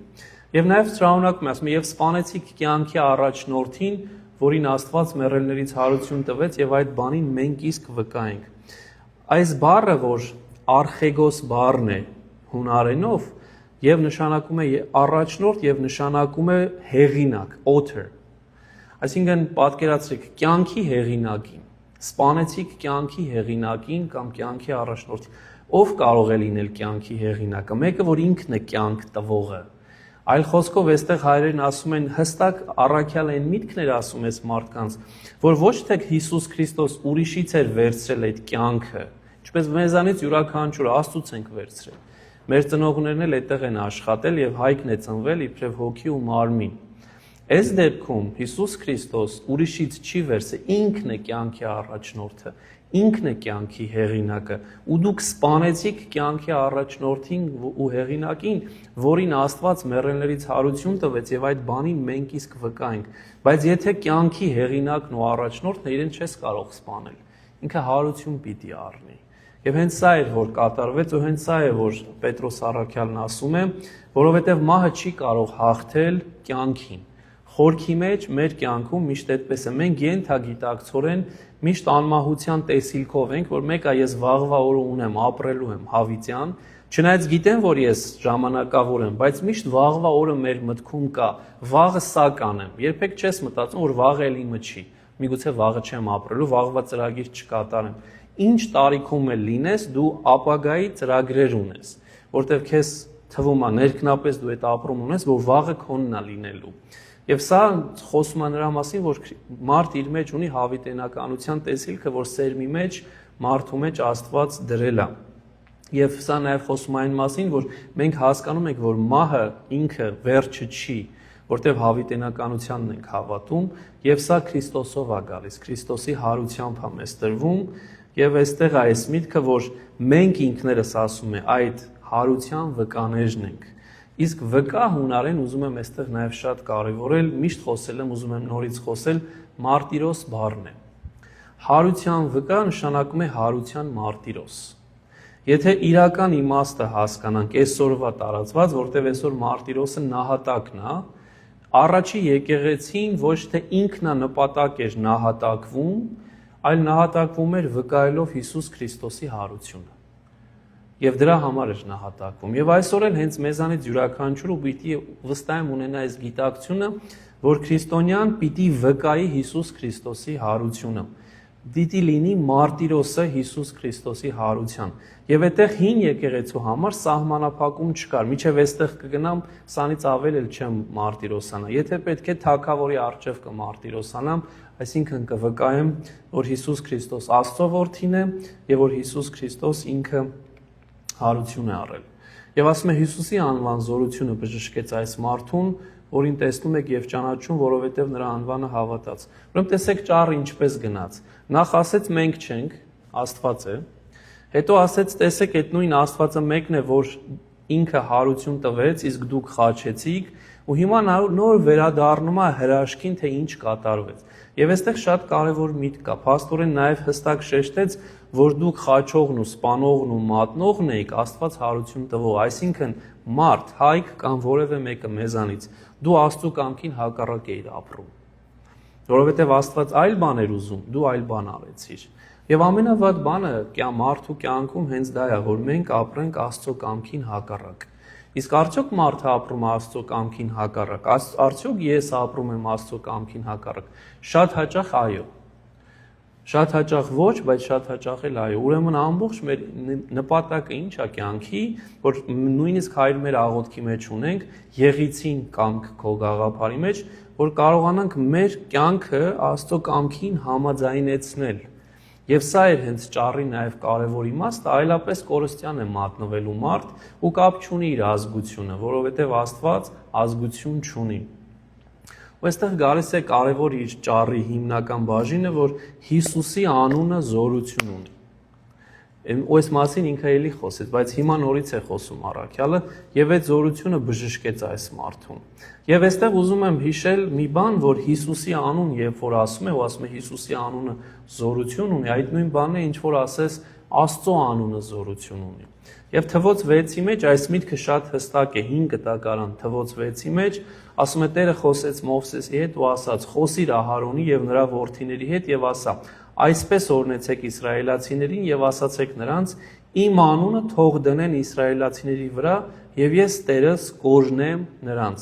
Եվ նաև շարունակում է, ասում է, եւ սպանեցիք կյանքի առաջնորդին, որին Աստված մեռելներից հարություն տվեց, եւ այդ բանին մենք իսկ վկայենք։ Այս բառը, որ արխեգոս բառն է հունարենով, եւ նշանակում է առաջնորդ եւ նշանակում է հեղինակ, author։ Այսինքն պատկերացրեք կյանքի հեղինակին, սպանեցիք կյանքի հեղինակին կամ կյանքի առաջնորդին։ Ով կարող է լինել կյանքի հեղինակը, մեկը, որ ինքն է կյանք տվողը։ Այլ խոսքով այստեղ հայրերն ասում են հստակ առաքյալ այն միտքն էր ասում այս մարդկանց, որ ոչ թե Հիսուս Քրիստոս ուրիշից էր վերցրել այդ կյանքը, ինչպես մեզանից յուրաքանչյուր Աստծուց ենք վերցրել։ Մեր ծնողներն էլ այդտեղ են աշխատել եւ հայքն է ծնվել իբրև հոգի ու մարմին։ Այս դեպքում Հիսուս Քրիստոս ուրիշից չի վերցե, ինքն է կյանքի առաջնորդը, ինքն է կյանքի հեղինակը, ու դուք սպանեցիք կյանքի առաջնորդին ու հեղինակին, որին Աստված մեռելներից հարություն տվեց, եւ այդ բանին մենք իսկ վկայենք, բայց եթե կյանքի հեղինակն ու առաջնորդն է, իրեն չես կարող սպանել, ինքը հարություն պիտի առնի։ Եվ հենց սա էր, որ կատարվեց, ու հենց սա է, որ Պետրոս առաքյալն ասում է, որովհետև մահը չի կարող հաղթել կյանքին։ Խորքի մեջ մեր կյանքում միշտ այդպես է, մենք ենթագիտակցորեն միշտ անմահության տեսիլքով ենք, որ մեկը ես վաղվա օրը ունեմ, ապրելու եմ հավիտյան, չնայած գիտեմ, որ ես ժամանակավոր եմ, բայց միշտ վաղվա օրը մեր մտքում կա, վաղը սա կանեմ, երբեք չես մտածում, որ վաղը էլ իմը չի, միգուցե վաղը չեմ ապրելու, վաղվա ծրագիր չկատարեմ։ Ինչ տարիքում էլ լինես, դու ապագայի ծրագրեր ունես, որտեղ քեզ թվում է ներքնապես դու այդ ապրում ունես, որ վաղը քոնն է լինելու։ Եվ սա խոսում է նրա մասին, որ մարդ իր մեջ ունի հավիտենականության տեսիլքը, որ սերմի մեջ, մարդու մեջ Աստված դրել է։ Եվ սա նաև խոսում է այն մասին, որ մենք հասկանում ենք, որ մահը ինքը վերջը չի, որտեղ հավիտենականությանն ենք հավատում, եւ սա Քրիստոսով է գալիս, Քրիստոսի հարությամբ է մեզ տրվում, եւ այստեղ է այս միտքը, որ մենք ինքներս ասում է այդ հարության վկաներն ենք։ Իսկ վկա հունարեն ուզում եմ այստեղ նաև շատ կարևորել, միշտ խոսել եմ, ուզում եմ նորից խոսել, մարտիրոս բառն է։ Հարության վկա նշանակում է հարության մարտիրոս։ Եթե իրական իմաստը հասկանանք այսօրվա տարածված, որտեղ այսօր մարտիրոսը նահատակն է, առաջի եկեղեցին ոչ թե ինքնանպատակ էր նահատակվում, այլ նահատակվում էր վկայելով Հիսուս Քրիստոսի հարությունը։ Եվ դրա համար էր նահատակվում։ Եվ այսօր էլ հենց մեզանից յուրաքանչյուրը պիտի վստահ ունենա այս գիտակցությունը, որ քրիստոնյան պիտի վկայի Հիսուս Քրիստոսի հարությունը։ Պիտի լինի մարտիրոսը Հիսուս Քրիստոսի հարության։ Եվ այդտեղ հին եկեղեցու համար սահմանափակում չկար։ Միջև այստեղ կգնամ, սանից ավել էլ չեմ մարտիրոսանա։ Եթե պետք է թագավորի առջև կմարտիրոսանամ, այսինքն կվկայեմ, որ Հիսուս Քրիստոս Աստծո որդին է եւ որ Հիսուս Քրիստոս ինքը հարություն է առել։ Եվ ասում է Հիսուսի անվան զորությունը բժշկեց այս մարդուն, որին տեսնում եք եւ ճանաչում, որովհետեւ նրա անվանը հավատաց։ Ուրեմն տեսեք ճառը ինչպես գնաց։ Նախ ասեց մենք չենք, Աստված է։ Հետո ասեց տեսեք այդ նույն Աստվածը մեկն է, որ ինքը հարություն տվեց, իսկ դուք խաչեցիք, ու հիմա նոր վերադառնում է հրաշքին, թե ինչ կատարվեց։ Եվ այստեղ շատ կարևոր միտք կա։ Փաստորեն նաև հստակ շեշտեց, որ դուք խաչողն ու սպանողն ու մատնողն եք, Աստված հարություն տվող, այսինքն մարդ, հայք կամ որևէ մեկը մեզանից, դու Աստծո կամքին հակառակ էիր ապրում։ Որովհետև Աստված այլ բան էր ուզում, դու այլ բան արեցիր։ Եվ ամենավատ բանը մարդու կյանքում հենց դա է, որ մենք ապրենք Աստծո կամքին հակառակ։ Իսկ արդյոք մարդը ապրում է Աստծո կամքին հակառակ, արդյոք ես ապրում եմ Աստծո կամքին հակառակ, շատ հաճախ այո, շատ հաճախ ոչ, բայց շատ հաճախ էլ այո, ուրեմն ամբողջ մեր նպատակը ինչ է կյանքի, որ նույնիսկ հայր մեր աղոթքի մեջ ունենք, եղիցին կամք քո գաղափարի մեջ, որ կարողանանք մեր կյանքը Աստծո կամքին համաձայնեցնել։ Եվ սա էր հենց ճառի նաև կարևոր իմաստը, այլապես կորստյան է մատնվելու մարդ ու կապ չունի իր ազգությունը, որովհետև Աստված ազգություն չունի։ Ու այստեղ գալիս է կարևոր իր ճառի հիմնական բաժինը, որ Հիսուսի անունը զորություն ունի։ Ու այս մասին ինքը էլի խոսեց, բայց հիմա նորից է խոսում առաքյալը եւ այդ զորությունը բժշկեց այս մարդուն։ Եվ այստեղ ուզում եմ հիշել մի բան, որ Հիսուսի անուն, երբ որ ասում է Հիսուսի անունը զորություն ունի, այդ նույն բանն է, ինչ որ ասես Աստծո անունը զորություն ունի։ Եվ Թվոց 6-ի մեջ այս միտքը շատ հստակ է, 5 կտակարան Թվոց 6-ի մեջ ասում է Տերը խոսեց Մովսեսի հետ ու ասաց. «Խոսիր Ահարոնի եւ նրա որդիների հետ եւ ասա. Այսպես օրնեցեք իսրայելացիներին եւ ասացեք նրանց. իմ անունը թող դնեն իսրայելացիների վրա եւ ես Տերս կօրհնեմ նրանց»։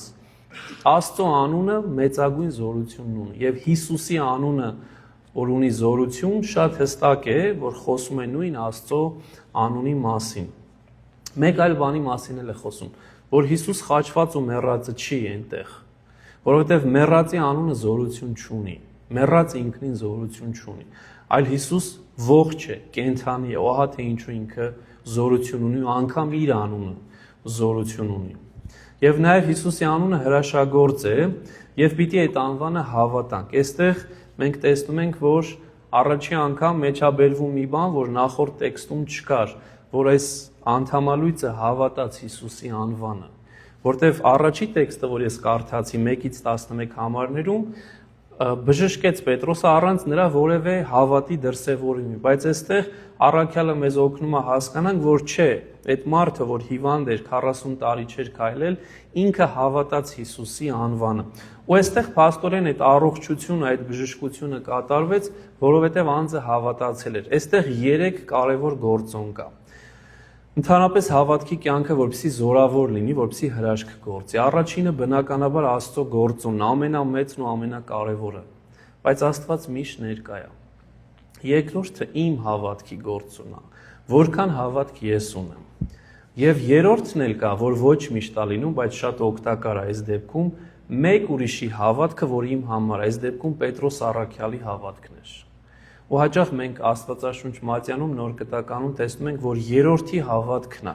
Աստծո անունը մեծագույն զորություն ունի եւ Հիսուսի անունը, որ ունի զորություն, շատ հստակ է, որ խոսում է նույն Աստծո անունի մասին։ Մեկ այլ բանի մասին էլ է խոսում, որ Հիսուս խաչված ու մեռածը չի այնտեղ, որովհետեւ մեռածի անունը զորություն չունի, մեռածը ինքնին զորություն չունի, այլ Հիսուս ողջ է, կենդանի է, ահա թե ինչու ինքը զորություն ունի ու անգամ իր անունը զորություն ունի։ Եվ նաև Հիսուսի անունը հրաշագործ է, եւ պիտի այդ անվանը հավատանք։ Այստեղ մենք տեսնում ենք, որ առաջի անգամ մեջաբերվում մի բան, որ նախորդ տեքստում չկար, որ այս անդամալույցը հավատաց Հիսուսի անվանը, որտեվ առաջի տեքստը, որ ես կարդացի 1-ից 11 համարներում, բժշկեց Պետրոսը առանց նրա որևէ հավատի դրսևորումի, բայց այստեղ առաքյալը մեզ օգնում է հասկանանք, որ չէ, այդ մարդը, որ հիվանդ էր, 40 տարի չէր քայլել, ինքը հավատաց Հիսուսի անվանը։ Ու այստեղ փաստորեն այդ առողջությունը, այդ բժշկությունը կատարվեց, որովհետև անձը հավատացել էր։ Այստեղ 3 կարևոր գործոն կա։ Ընդհանրապես հավատքի կյանքը, որպեսզի զորավոր լինի, որպեսզի հրաշք գործի։ Առաջինը բնականաբար Աստծո գործունն, ամենամեծն ու ամենակարևորը, բայց Աստված միշտ ներկա է։ Երկրորդը իմ հավատքի գործունն է, որքան հավատք ես ունեմ։ Եվ երրորդն էլ կա, որ ոչ միշտ է լինում, բայց շատ օգտակար է այս դեպքում, մեկ ուրիշի հավատքը, որ իմ համար է, այս դեպքում Պետրոս առաքյալի հավատքն էր։ Ու հաճախ մենք Աստվածաշունչ Մատյանում նոր կտականում տեսնում ենք, որ երրորդի հավատքն է,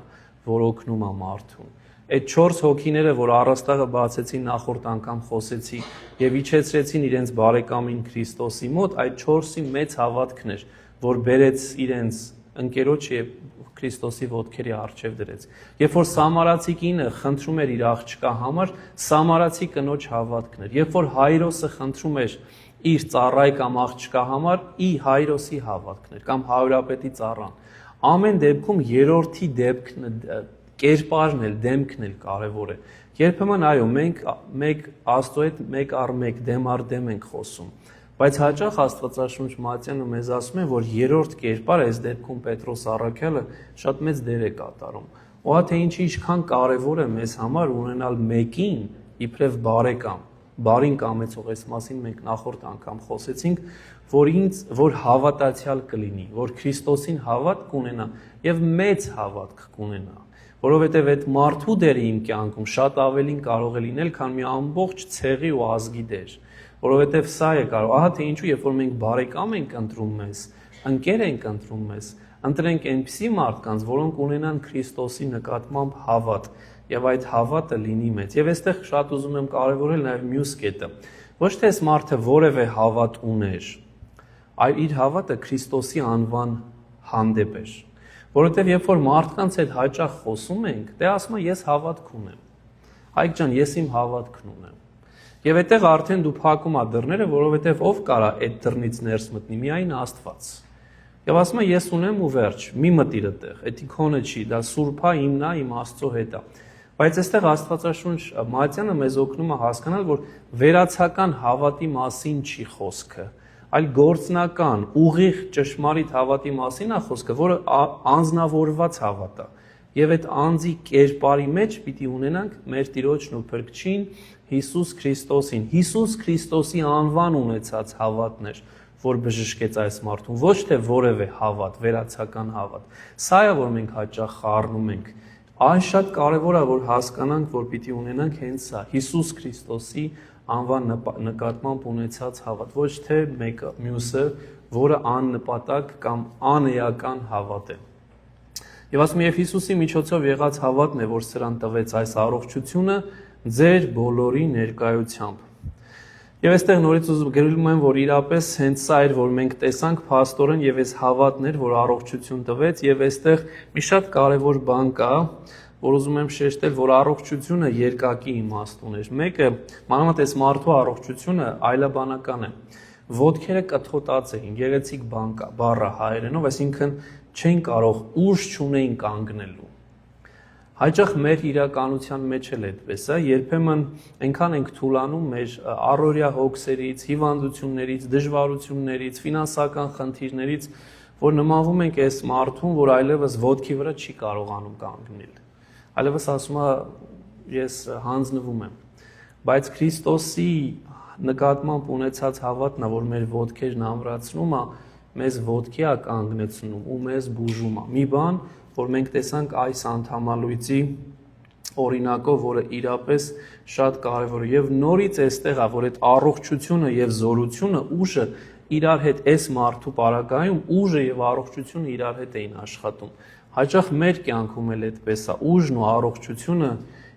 որ օգնում է մարդուն։ Այդ 4 հոգիները, որ առաստաղը բացեցին, նախորդ անգամ խոսեցի եւ իջեցրեցին իրենց բարեկամին Քրիստոսի մոտ, այդ 4-ի մեծ հավատքն էր, որ բերեց իրենց ընկերոջ եւ Քրիստոսի ոտքերի առջև դրեց։ Երբ որ Սամարացի կինը խնդրում էր իր աղջկա համար, Սամարացի կնոջ հավատքն էր։ Երբ որ Հայրոսը խնդրում էր իր ծառայի կամ աղջկա համար, Հայրոսի հավատքն էր, կամ Հարուրապետի ծառան։ Ամեն դեպքում երրորդի կերպարն էլ, դեմքն էլ կարևոր է։ Երբեմն այո, մենք մեկ Աստծո հետ մեկ առ մեկ դեմ առ դեմ ենք խոսում, բայց հաճախ Աստվածաշունչ Մատյանը մեզ ասում է, որ երրորդ կերպարը, այս դեպքում Պետրոս առաքյալը, շատ մեծ դեր է կատարում։ Ու թե ինչքան կարևոր է մեզ համար ունենալ մեկին իբրև բարեկամ, բարին կամեցող, այս մասին մենք նախորդ անգամ խոսեցինք, որ հավատացյալ կլինի, որ Քրիստոսին հավատ կունենա եւ մեծ հավատք կունենա, որովհետեւ այդ մարդու դերը իմ կյանքում շատ ավելին կարող է լինել, քան մի ամբողջ ցեղի ու ազգի դեր, որովհետեւ սա է կարող, ահա թե ինչու, երբ որ մենք բարեկամ ենք ընտրում մեզ, ընկեր ենք ընտրում մեզ, ընտրենք այնպիսի մարդկանց, որոնք ունենան Քրիստոսի նկատմամբ հավատ, եւ այդ հավատը լինի մեծ։ Եվ այստեղ շատ ուզում եմ կարևորել նաեւ մյուս կետը։ Ոչ թե այս մարդը որևէ հավատ ուներ, այլ իր հավատը Քրիստոսի անվան հանդեպ էր։ Որովհետեւ երբ որ մարդկանց հետ հաճախ խոսում ենք, դե ասում են ես հավատք ունեմ։ Հայկ ջան, ես իմ հավատքն ունեմ։ Եվ այդտեղ արդեն դու փակում ես դռները, որովհետեւ ով կարա այդ դռնից ներս մտնի, միայն Աստված։ Եվ ասում է ես ունեմ ու վերջ, մի մտիր այդտեղ, դա քոնը չի, դա սուրբ է, իմն է, իմ Աստծո հետ է։ Բայց այստեղ Աստվածաշունչ Մատյանը մեզ օգնում է հասկանալ, որ վերացական հավատի մասին չի խոսքը, այլ գործնական, ուղիղ ճշմարիտ հավատի մասին է խոսքը, որը անձնավորված հավատ է։ Եվ այդ անձի կերպարի մեջ պիտի ունենանք մեր Տիրոջն ու Փրկչին Հիսուս Քրիստոսին։ Հիսուս Քրիստոսի անվան ունեցած հավատն էր, որ բժշկեց այս մարդուն, ոչ թե որևէ հավատ, վերացական հավատ։ Սա է, որ մենք հաճախ խառնում ենք։ Այն շատ կարևոր է, որ հասկանանք, որ պիտի ունենանք հենց սա, Հիսուս Քրիստոսի անվան նկատմամբ ունեցած հավատ, ոչ թե մյուսը, որը աննպատակ կամ անեական հավատ է։ Եվ ասում եմ, Հիսուսի միջոցով եղած հավատն է, որ սրան տվեց այս առողջությունը ձեր բոլորի ներկայությամբ։ Եվ այստեղ նորից գրում եմ, որ իրապես հենց սա էր, որ մենք տեսանք փաստորեն եւ այս հավատն էր, որ առողջություն տվեց, եւ այստեղ մի շատ կարեւոր բան կա, որ ուզում եմ շեշտել, որ առողջությունը երկակի իմաստ ուներ։ Մեկը, մանավանդ այս մարդու առողջությունը այլաբանական է։ Ոտքերը կթոտած էին, գեղեցիկ բան կա, բառը հայերենով, այսինքն չեն կարող, ուժ չունեին կանգնելու։ Հաճախ մեր իրականության մեջ էլ այդպես է, երբեմն այնքան ենք թուլանում մեր առօրյա հոգսերից, հիվանդություններից, դժվարություններից, ֆինանսական խնդիրներից, որ նմանվում ենք այս մարդուն, որ այլևս ոտքի վրա չի կարողանում կանգնել։ Այլևս ասում է ես հանձնվում եմ։ Բայց Քրիստոսի նկատմամբ ունեցած հավատն է, որ մեր ոտքերն ամրացնում է, մեզ ոտքի է կանգնեցնում ու մեզ բուժում է։ Մի բան, որ մենք տեսանք այս անդամալույցի օրինակով, որը իրապես շատ կարևոր է, եւ նորից այստեղ է, որ այդ առողջությունը եւ զորությունը, ուժը իրար հետ այս մարդու պարագայում ուժը եւ առողջությունը իրար հետ էին աշխատում։ Հաճախ մեր կյանքում էլ այդպես է, ուժն ու առողջությունը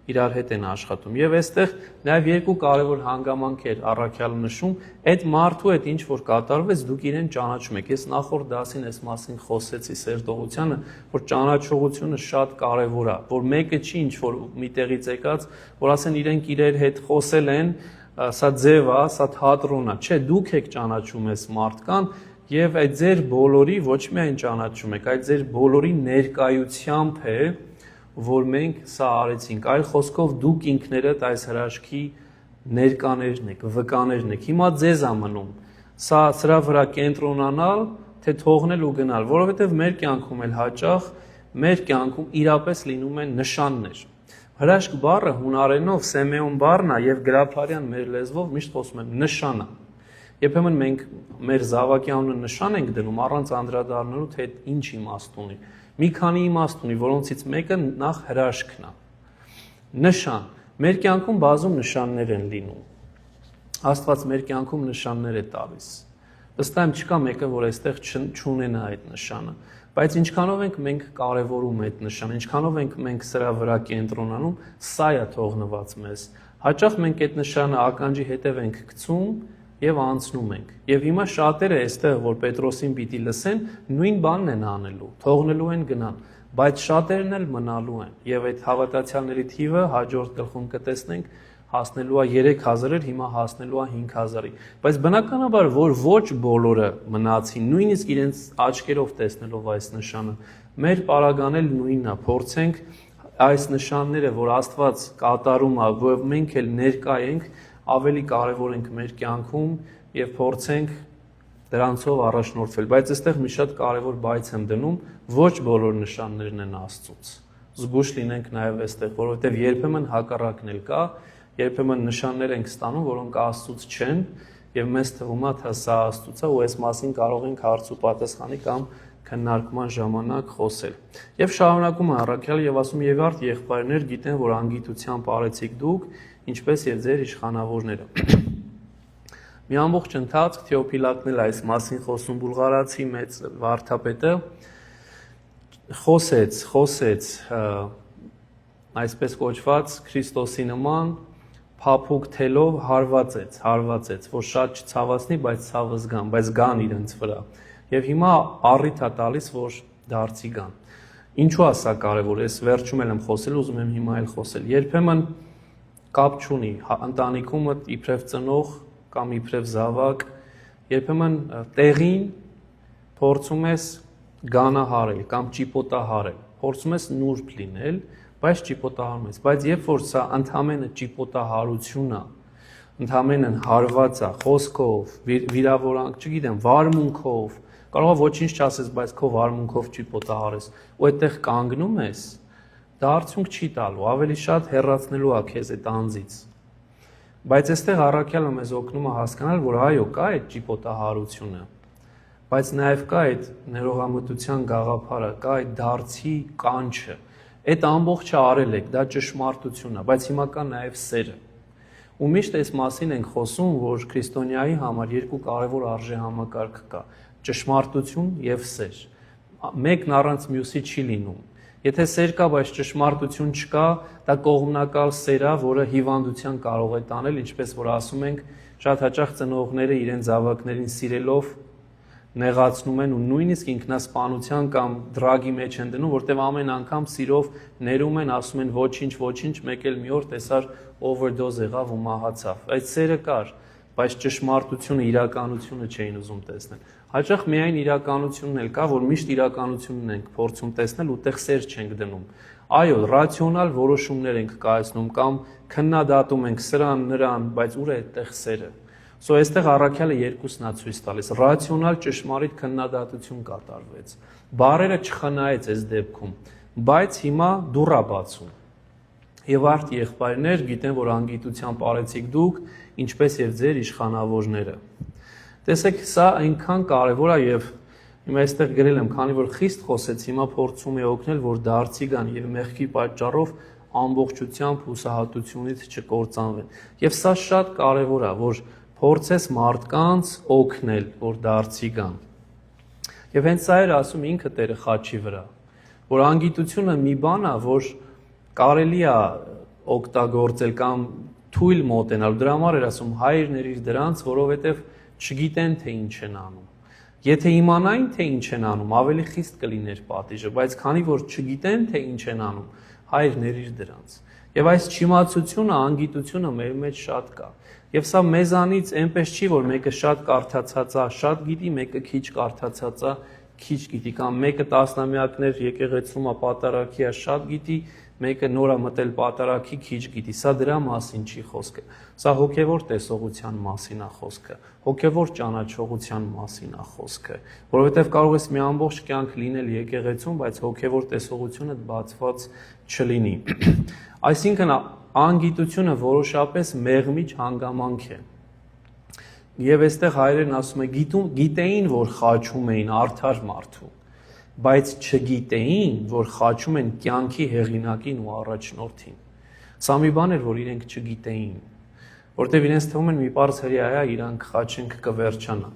իրար հետ են աշխատում։ Եվ այստեղ նաև երկու կարևոր հանգամանքեր առաքյալը նշում, այդ մարդու հետ ինչ որ կատարվեց, դուք իրեն ճանաչում եք։ Ես նախորդ դասին այս մասին խոսեցի Սերտողությանը, որ ճանաչողությունը շատ կարևոր է, որ մեկը չի ինչ որ մի տեղից եկած, որ ասեն իրենք իրեր հետ խոսել են, սա ձև է, սա թատրոն է, չէ, դուք եք ճանաչում այս մարդկան եւ այդ ձեր բոլորի ոչ միայն ճանաչում եք, այդ ձեր բոլորի ներկայությամբ է, որ մենք սա արեցինք, այլ խոսքով դուք ինքներդ այս հրաշքի ներկաներն եք, վկաներն եք։ Հիմա ձեզ է մնում սա սրա վրա կենտրոնանալ, թե թողնել ու գնալ, որովհետև մեր կյանքում էլ հաճախ մեր կյանքում իրապես լինում են նշաններ։ Հրաշք բառը հունարենով սեմեոն բառն է եւ գրաբարյան մեր լեզվով միշտ խոսում են նշանը։ Երբեմն մենք մեր զավակյանունը նշան ենք դնում առանց անդրադառնալու, թե ինչ իմաստ ունի։ Մի քանի իմաստ ունի, որոնցից մեկը նախ հրաշքն է։ Նշան։ Մեր կյանքում բազում նշաններ են լինում։ Աստված մեր կյանքում նշաններ է տալիս։ Ըստ այմ չկա մեկը, որ այստեղ չունենա այդ նշանը։ Բայց ինչքանով ենք մենք կարևորում այդ նշանը, ինչքանով ենք մենք սրա վրա կենտրոնանում, սա է թողնված մեզ։ Հաճախ մենք այդ նշանը ականջի հետև ենք գցում եւ անցնում ենք։ Եվ հիմա շատերը այստեղ, որ Պետրոսին պիտի լսեն, նույն բանն են անելու, թողնելու են գնան, բայց շատերն էլ մնալու են։ Եվ այդ հավատացյալների թիվը հաջորդ գլխում կտեսնենք հասնելու է 3000-ը, հիմա հասնելու է 5000-ի։ Բայց բնականաբար, որ ոչ բոլորը մնացին, նույնիսկ իրենց աչքերով տեսնելով այս նշանը, մեր պարագան էլ նույնն է, փորձենք այս նշանները, որ Աստված կատարում է, որ մենք էլ ներկա ենք, ավելի կարևորենք մեր կյանքում եւ փորձենք դրանցով առաջնորդվել, բայց այստեղ մի շատ կարևոր բայց եմ դնում, ոչ բոլոր նշաններն են Աստծուց։ Զգուշ լինենք նաեւ այստեղ, որովհետեւ երբեմն հակառակն էլ կա, երբեմն նշաններ ենք ստանում, որոնք Աստծուց չեն, եւ մեզ թվում է, թե սա Աստծուց է, ու այս մասին կարող ենք հարց ու պատասխանի կամ քննարկման ժամանակ խոսել։ Եվ շարունակում է առաքյալը եւ ասում եւ արդ եղբայրներ գիտեն, որ անգիտությամբ արեցիք դուք, ինչպես եւ ձեր իշխանավորները։ Մի ամբողջ ընթացք Թեոփիլակն էլ այս մասին խոսում բուլղարացի մեծ վարդապետը խոսեց այսպես կոչված Քրիստոսի նման փափուկ թելով հարվածեց, որ շատ չցավացնի, բայց ցավը զգան, բայց գան իրենց վրա։ Եվ հիմա առիթ է տալիս, որ դարձի գան։ Ինչու է սա կարևոր, ես վերջում եմ խոսել, ուզում եմ հիմա էլ խոսել։ Երբեմն կապ չունի ընտանիքումդ իբրև ծնող կամ իբրև զավակ, երբեմն տեղին փորձում ես գանահարել կամ ճիպոտահարել, փորձում ես նուրբ լինել, բայց ճիպոտահարում ես, բայց երբ որ սա ընդհանրապես ճիպոտահարություն է, ընդհանրապես հարված է խոսքով, վիրավորանք, չգիտեմ, վարմունքով, կարող է ոչինչ չասես, բայց քո վարմունքով ճիպոտահարես, ու այդտեղ կանգնում ես, դա արդյունք չի տալու, ավելի շատ հեռացնելու է քեզ այդ անձից։ Բայց այստեղ առաքյալը մեզ օգնում է հասկանալ, որ այո, կա այդ ճիպոտահարությունը, բայց նաև կա այդ ներողամտության գաղափարը, կա այդ դարձի կանչը։ Այդ ամբողջը արել եք, դա ճշմարտություն է, բայց հիմա կա նաև սերը։ Ու միշտ այս մասին ենք խոսում, որ քրիստոնյայի համար երկու կարևոր արժեհամակարգ կա՝ ճշմարտություն եւ սեր։ Մեկն առանց մյուսի չի լինում։ Եթե սեր կա, բայց ճշմարտություն չկա, դա կողմնակալ սեր է, որը հիվանդության կարող է տանել, ինչպես որ ասում ենք, շատ հաճախ ծնողները իրենց զավակներին սիրելով նեղացնում են ու նույնիսկ ինքնասպանության կամ դրագի մեջ են դնում, որտեղ ամեն անգամ սիրով ներում են, ասում են ոչինչ, մեկ էլ մի օր տեսար overdose եղավ ու մահացավ։ Այդ սերը կար, բայց ճշմարտությունը, իրականությունը չէին ուզում տեսնել։ Հաճախ միայն իրականությունն էլ կա, որ միշտ իրականությունն ենք փորձում տեսնել ու տեղ սեր չենք դնում։ Այո, ռացիոնալ որոշումներ ենք կայացնում կամ քննադատում ենք սրան, նրան, բայց ուր է այդտեղ սերը։ Սո այստեղ առաքյալը երկուսն է ցույց տալիս։ Ռացիոնալ ճշմարիտ քննադատություն կատարվեց։ Բառերը չխնայեց այս դեպքում, բայց հիմա դուռ է բացում։ Եվ արդ եղբայրներ գիտեն, որ անգիտությամբ արեցիք դուք, ինչպես եւ ձեր իշխանավորները։ Տեսեք, սա այնքան կարևոր է եւ հիմա այստեղ գրել եմ, քանի որ խիստ խոսեց, հիմա փորձում է օգնել, որ դարձի գան եւ մեղքի պատճառով ամբողջությամբ հուսահատությունից չկործանվեն։ Եվ սա շատ կարևոր է, որ փորձես մարդկանց օգնել, որ դարձի գան։ Եվ հենց սա էր ասում ինքը Տերը խաչի վրա, որ անգիտությունը մի բան է, որ կարելի է օգտագործել կամ թույլ մոտենալ։ Դրա համար էր ասում հայրներ իր դրանց, որովհետև չգիտեն թե ինչ են անում։ Եթե իմանային թե ինչ են անում, ավելի խիստ կլիներ պատիժը, բայց քանի որ չգիտեն թե ինչ են անում, հայրներ իր դրանց։ Եվ այս չիմացությունը, անգիտությունը մեր մեջ շատ կա։ Եվ սա մեզանից այնպես չի, որ մեկը շատ կարդացած է, շատ գիտի, մեկը քիչ կարդացած է, քիչ գիտի, կամ մեկը տասնամյակներ եկեղեցում է, պատարագի է, շատ գիտի, մեկը նոր է մտել պատարագի, քիչ գիտի։ Սա դրա մասին չի խոսքը։ Սա հոգևոր տեսողության մասին է խոսքը, հոգևոր ճանաչողության մասին է խոսքը, որովհետև կարող ես մի ամբողջ կյանք լինել եկեղեցում, բայց հոգևոր տեսողությունը բացված չլինի։ Այսինքն անգիտությունը որոշապես մեղմիչ հանգամանք է։ Եվ այստեղ հայրերն ասում է գիտեին, որ խաչում էին արդար մարդու, բայց չգիտեին, որ խաչում են կյանքի հեղինակին ու առաջնորդին։ Սա մի բան էր, որ իրենք չգիտեին, որտեղ իրենց թվում են մի պարզ հրյա է, իրանք խաչենք կվերջանա։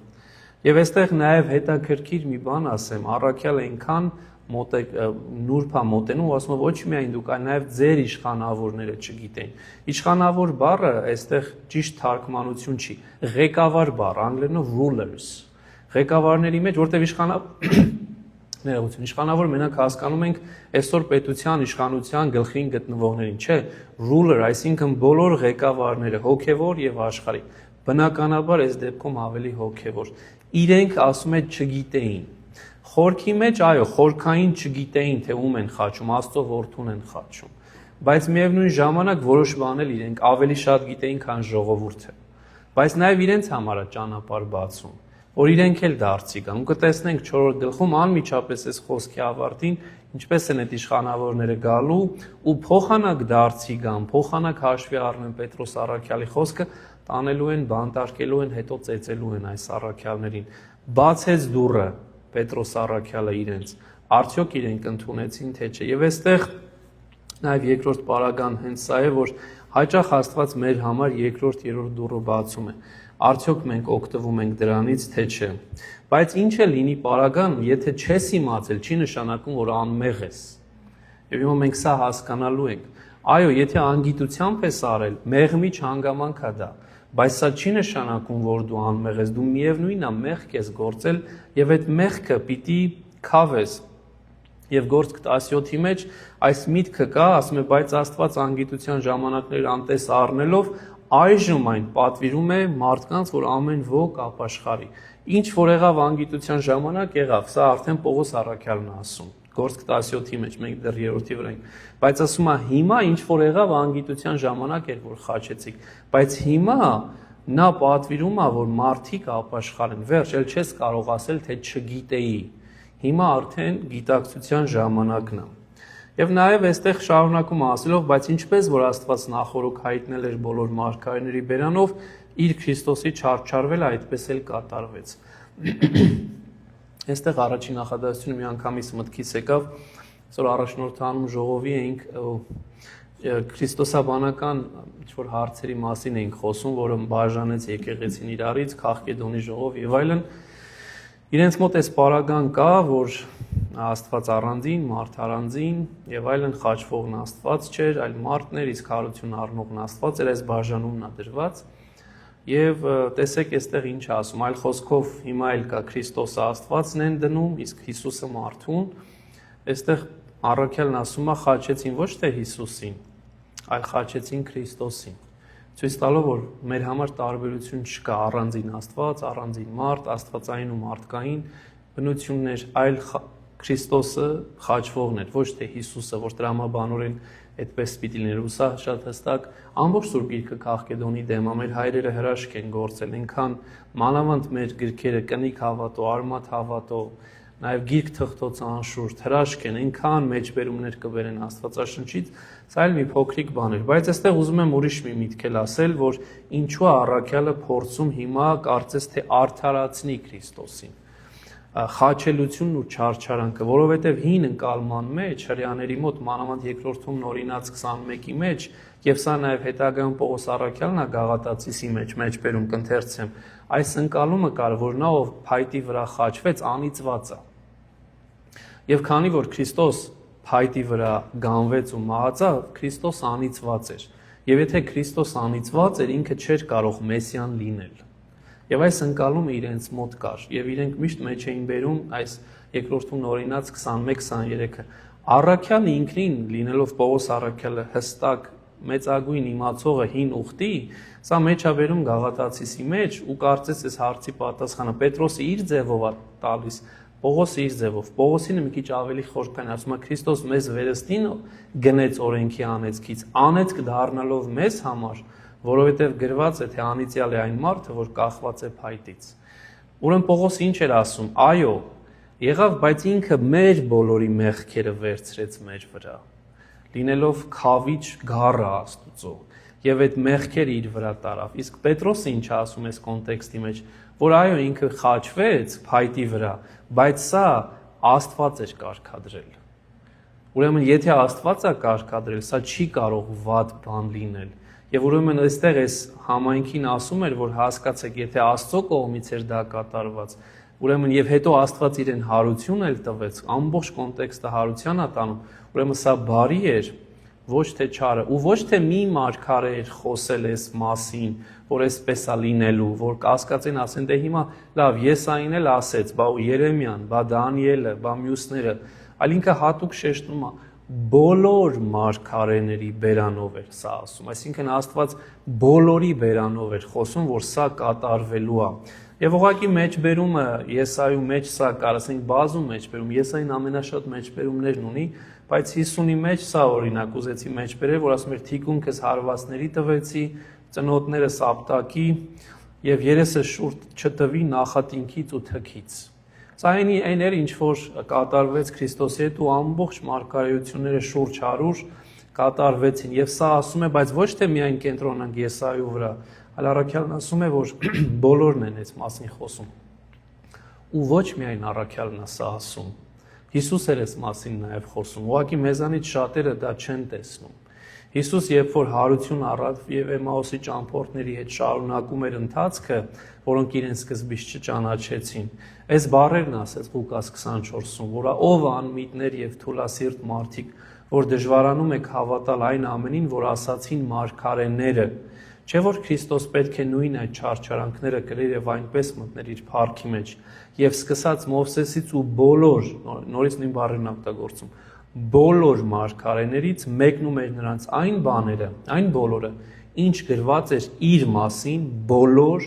Եվ այստեղ նաև հետաքրքիր մի բան ասեմ, առաքյալ այնքան նուրբ է մոտենում, ասում է ոչ միայն դուք, այլ նաև ձեր իշխանավորները չգիտեն։ Իշխանավոր բառը այստեղ ճիշտ թարգմանություն չի, ղեկավար բառ, անգլերենով rulers։ Ղեկավարների մեջ, որտեղ իշխանավոր մենակ հասկանում ենք այսօր պետության իշխանության գլխին գտնվողներին, չէ, ruler, այսինքն բոլոր ղեկավարները, հոգևոր եւ աշխարհի։ Բնականաբար այս դեպքում ավելի հոգևոր։ Իրենք ասում է չգիտեին։ Խորքի մեջ, այո, խորքային չգիտեին, թե ում են խաչում, Աստծո որդուն են խաչում, բայց միևնույն ժամանակ որոշ բանել իրենք ավելի շատ գիտեին, քան ժողովուրդը, բայց նաև իրենց համար է ճանապարհ բացում, որ իրենք էլ դարձի կան, ու կտեսնենք 4-րդ գլխում անմիջապես այս խոսքի ավարտին, ինչպես են այդ իշխանավորները գալու ու փոխանակ դարձի կան, փոխանակ հաշվի առնեն Պետրոս առաքյալի խոսքը, տանելու են, բանտարկելու են, հետո ծեծելու են այս առաքյալներին, բացեց դուռը Պետրոս առաքյալը իրենց, արդյոք իրենք ընդունեցին թե չէ։ Եվ այստեղ նաև երկրորդ պարագան հենց սա է, որ հաճախ Աստված մեր համար երկրորդ, երրորդ դուռը բացում է։ Արդյոք մենք օգտվում ենք դրանից թե չէ։ Բայց ինչ է լինի պարագան, եթե չես իմացել, չի նշանակում, որ անմեղ ես։ Եվ հիմա մենք սա հասկանալու ենք։ Այո, եթե անգիտությամբ ես արել, մեղմիչ հանգամանք է դա։ Բայց սա չի նշանակում, որ դու անմեղ ես, դու միևնույնն է մեղք ես գործել եւ այդ մեղքը պիտի քավես։ Եվ Գործք 17-ի մեջ այս միտքը կա, ասում է, բայց Աստված անգիտության ժամանակներ անտես առնելով այժմ այն պատվիրում է մարդկանց, որ ամեն ոք ապաշխարի։ Ինչ որ եղավ անգիտության ժամանակ եղավ, սա արդեն Պողոս առաքյալն է ասում։ Գործք 17-ի մեջ մենք դեռ 3-րդի վրա ենք, բայց ասում է հիմա ինչ որ եղավ անգիտության ժամանակ էր որ խաչեցիք, բայց հիմա նա պատվիրում է որ մարդիկ ապաշխարեն, վերջ էլ չես կարող ասել թե չգիտեի, հիմա արդեն գիտակցության ժամանակն է։ Եվ նաև այստեղ շարունակում ասելով, բայց ինչպես որ Աստված նախորոք հայտնել էր բոլոր մարգարեների բերանով, իր Քրիստոսի չարչարվել այդպես էլ կատարվեց։ Այստեղ առաջին նախադասությունը մի անգամից մտքից եկավ, այսօր առաջնորդանում ժողովի էինք քրիստոսաբանական ինչ-որ հարցերի մասին էինք խոսում, որը բաժանեց եկեղեցին իրարից, Քաղկեդոնի ժողով եւ այլն։ Իրենց մոտ այս պարագան կա, որ Աստված առանձին, մարդ առանձին եւ այլն խաչվողն Աստված չէր, այլ մարդն էր, իսկ հարություն առնողն Աստված էր, այս բաժանումն է դրված։ Եվ տեսեք այստեղ ինչ ասում, այլ խոսքով հիմա էլ կա Քրիստոսը Աստվածն են դնում, իսկ Հիսուսը մարդուն։ Այստեղ առաքյալն ասում է խաչեցին ոչ թե Հիսուսին, այլ խաչեցին Քրիստոսին։ Ցույց տալով, որ մեր համար տարբերություն չկա առանձին Աստված, առանձին մարդ, աստվածային ու մարդկային բնություններ, այլ Քրիստոսը խաչվողն էր, ոչ թե Հիսուսը, որ տրամաբանորեն այդպես պիտի լիներ, ու սա շատ հստակ ամբողջ Սուրբ Գիրքը Քաղկեդոնի դեմ է, մեր հայրերը հրաշք են գործել, այնքան մանավանդ մեր գրքերը կնիկ հավատո, արմատ հավատո, նաև գիրք թղթոց անշուշտ հրաշք են, այնքան մեջբերումներ կբերեն Աստվածաշնչից, սա էլ մի փոքրիկ բան էր, բայց այստեղ ուզում եմ ուրիշ մի միտք էլ ասել, որ ինչու է առաքյալը փորձում հիմա կարծես թե արդարացնի Քրիստոսին, խաչելությունն ու չարչարանքը, որովհետև հին ընկալման մեջ հրեաների մոտ մանավանդ երկրորդում Նորինաց 21-ի մեջ, եւ սա նաև հետագայում Պողոս առաքյալն է Գաղատացիսի մեջ մեջբերում կընթերցեմ, այս ընկալումը կար, որ նա ով փայտի վրա խաչվեց, անիծված է։ Եվ քանի որ Քրիստոս փայտի վրա գանվեց ու մահացավ, Քրիստոս անիծված էր։ Եվ եթե Քրիստոս անիծված էր, ինքը չէր կարող Մեսիան լինել։ Եվ այս ընկալումը իրենց մոտ կար, եւ իրենք միշտ մեջ էին բերում այս երկրորդում օրինաց 21-23-ը։ Առաքյալը ինքնին, լինելով Պողոս առաքյալը հստակ մեծագույն իմացողը հին ուխտի, սա մեջ ա բերում Գաղատացիի մեջ ու կարծես այս հարցի պատասխանը Պետրոսը իր ձևով է տալիս, Պողոսը իր ձևով։ Պողոսինը մի քիչ ավելի խորքան ասում է Քրիստոս մեզ վերստին գնեց օրենքի անեծքից, անեծք դառնալով մեզ համար, որովհետև գրված է, թե անիծյալ է այն մարդը, որ կախված է փայտից։ Ուրեմն Պողոսը ինչ էր ասում, այո, եղավ, բայց ինքը մեր բոլորի մեղքերը վերցրեց մեր վրա, լինելով քավիչ գառը Աստծո, եւ այդ մեղքերը իր վրա տարավ։ Իսկ Պետրոսը ինչ ասում է այս կոնտեքստի մեջ, որ այո, ինքը խաչվեց փայտի վրա, բայց սա Աստված էր կարգադրել։ Ուրեմն եթե Աստված է կարգադրել, սա չի կարող վատ բան լինել։ Եվ ուրեմն այստեղ այս համայնքին ասում էր, որ հասկացեք, եթե Աստծո կողմից էր դա կատարված, ուրեմն եւ հետո Աստված իրեն հարություն էլ տվեց, ամբողջ կոնտեքստը հարության է տանում, ուրեմն սա բարի էր, ոչ թե չարը, ու ոչ թե մի մարգարե էր խոսել այս մասին, որ այսպես է լինելու, որ կասկածեն ասեն, դե հիմա լավ, Եսային էլ ասեց, բա Երեմիան, բա Դանիելը, բա մյուսները, այլ ինքը հատուկ շեշտում է բոլոր մարգարեների բերանով էր սա ասում, այսինքն Աստված բոլորի բերանով էր խոսում, որ սա կատարվելու է։ Եվ ուղղակի մեջբերումը Եսայու մեջ սա կար, ասենք բազում մեջբերում, Եսային ամենաշատ մեջբերումներն ունի, բայց 50-ի մեջ սա օրինակ ուզեցի մեջբերել, որ ասում էր թիկունքս հարվածների տվեցի, ծնոտները սապտակի եւ երեսը շուրջ չտվի նախատինքից ու թքից։ Սա այն էր, ինչ որ կատարվեց Քրիստոսի հետ ու ամբողջ մարգարեությունները շուրջ 100 կատարվեցին եւ սա ասում է, բայց ոչ թե միայն կենտրոնանք Եսայու վրա, այլ առաքյալն ասում է, որ բոլորն են այս մասին խոսում։ Ու ոչ միայն առաքյալն է սա ասում։ Հիսուս էր այս մասին նաեւ խոսում։ Ուղղակի մեզանից շատերը դա չեն տեսնում։ Հիսուս երբ որ հարություն առավ եւ Էմաուսի ճամփորդների հետ շարունակում էր ընթացքը, որոնք իրեն սկզբից չճանաչեցին, այս բառերն ասեց Ղուկաս 24-ում, որ ով անմիտներ եւ թուլասիրտ մարդիկ, որ դժվարանում եք հավատալ այն ամենին, որ ասացին մարգարեները, չէ՞ որ Քրիստոս պետք է նույն այդ չարչարանքները կրեր եւ այնպես մտներ իր փառքի մեջ, եւ սկսած Մովսեսից ու բոլոր, նորից նույն բառերն օգտագործում, բոլոր մարգարեներից մեկնում էր նրանց այն բաները, այն բոլորը, ինչ գրված էր իր մասին բոլոր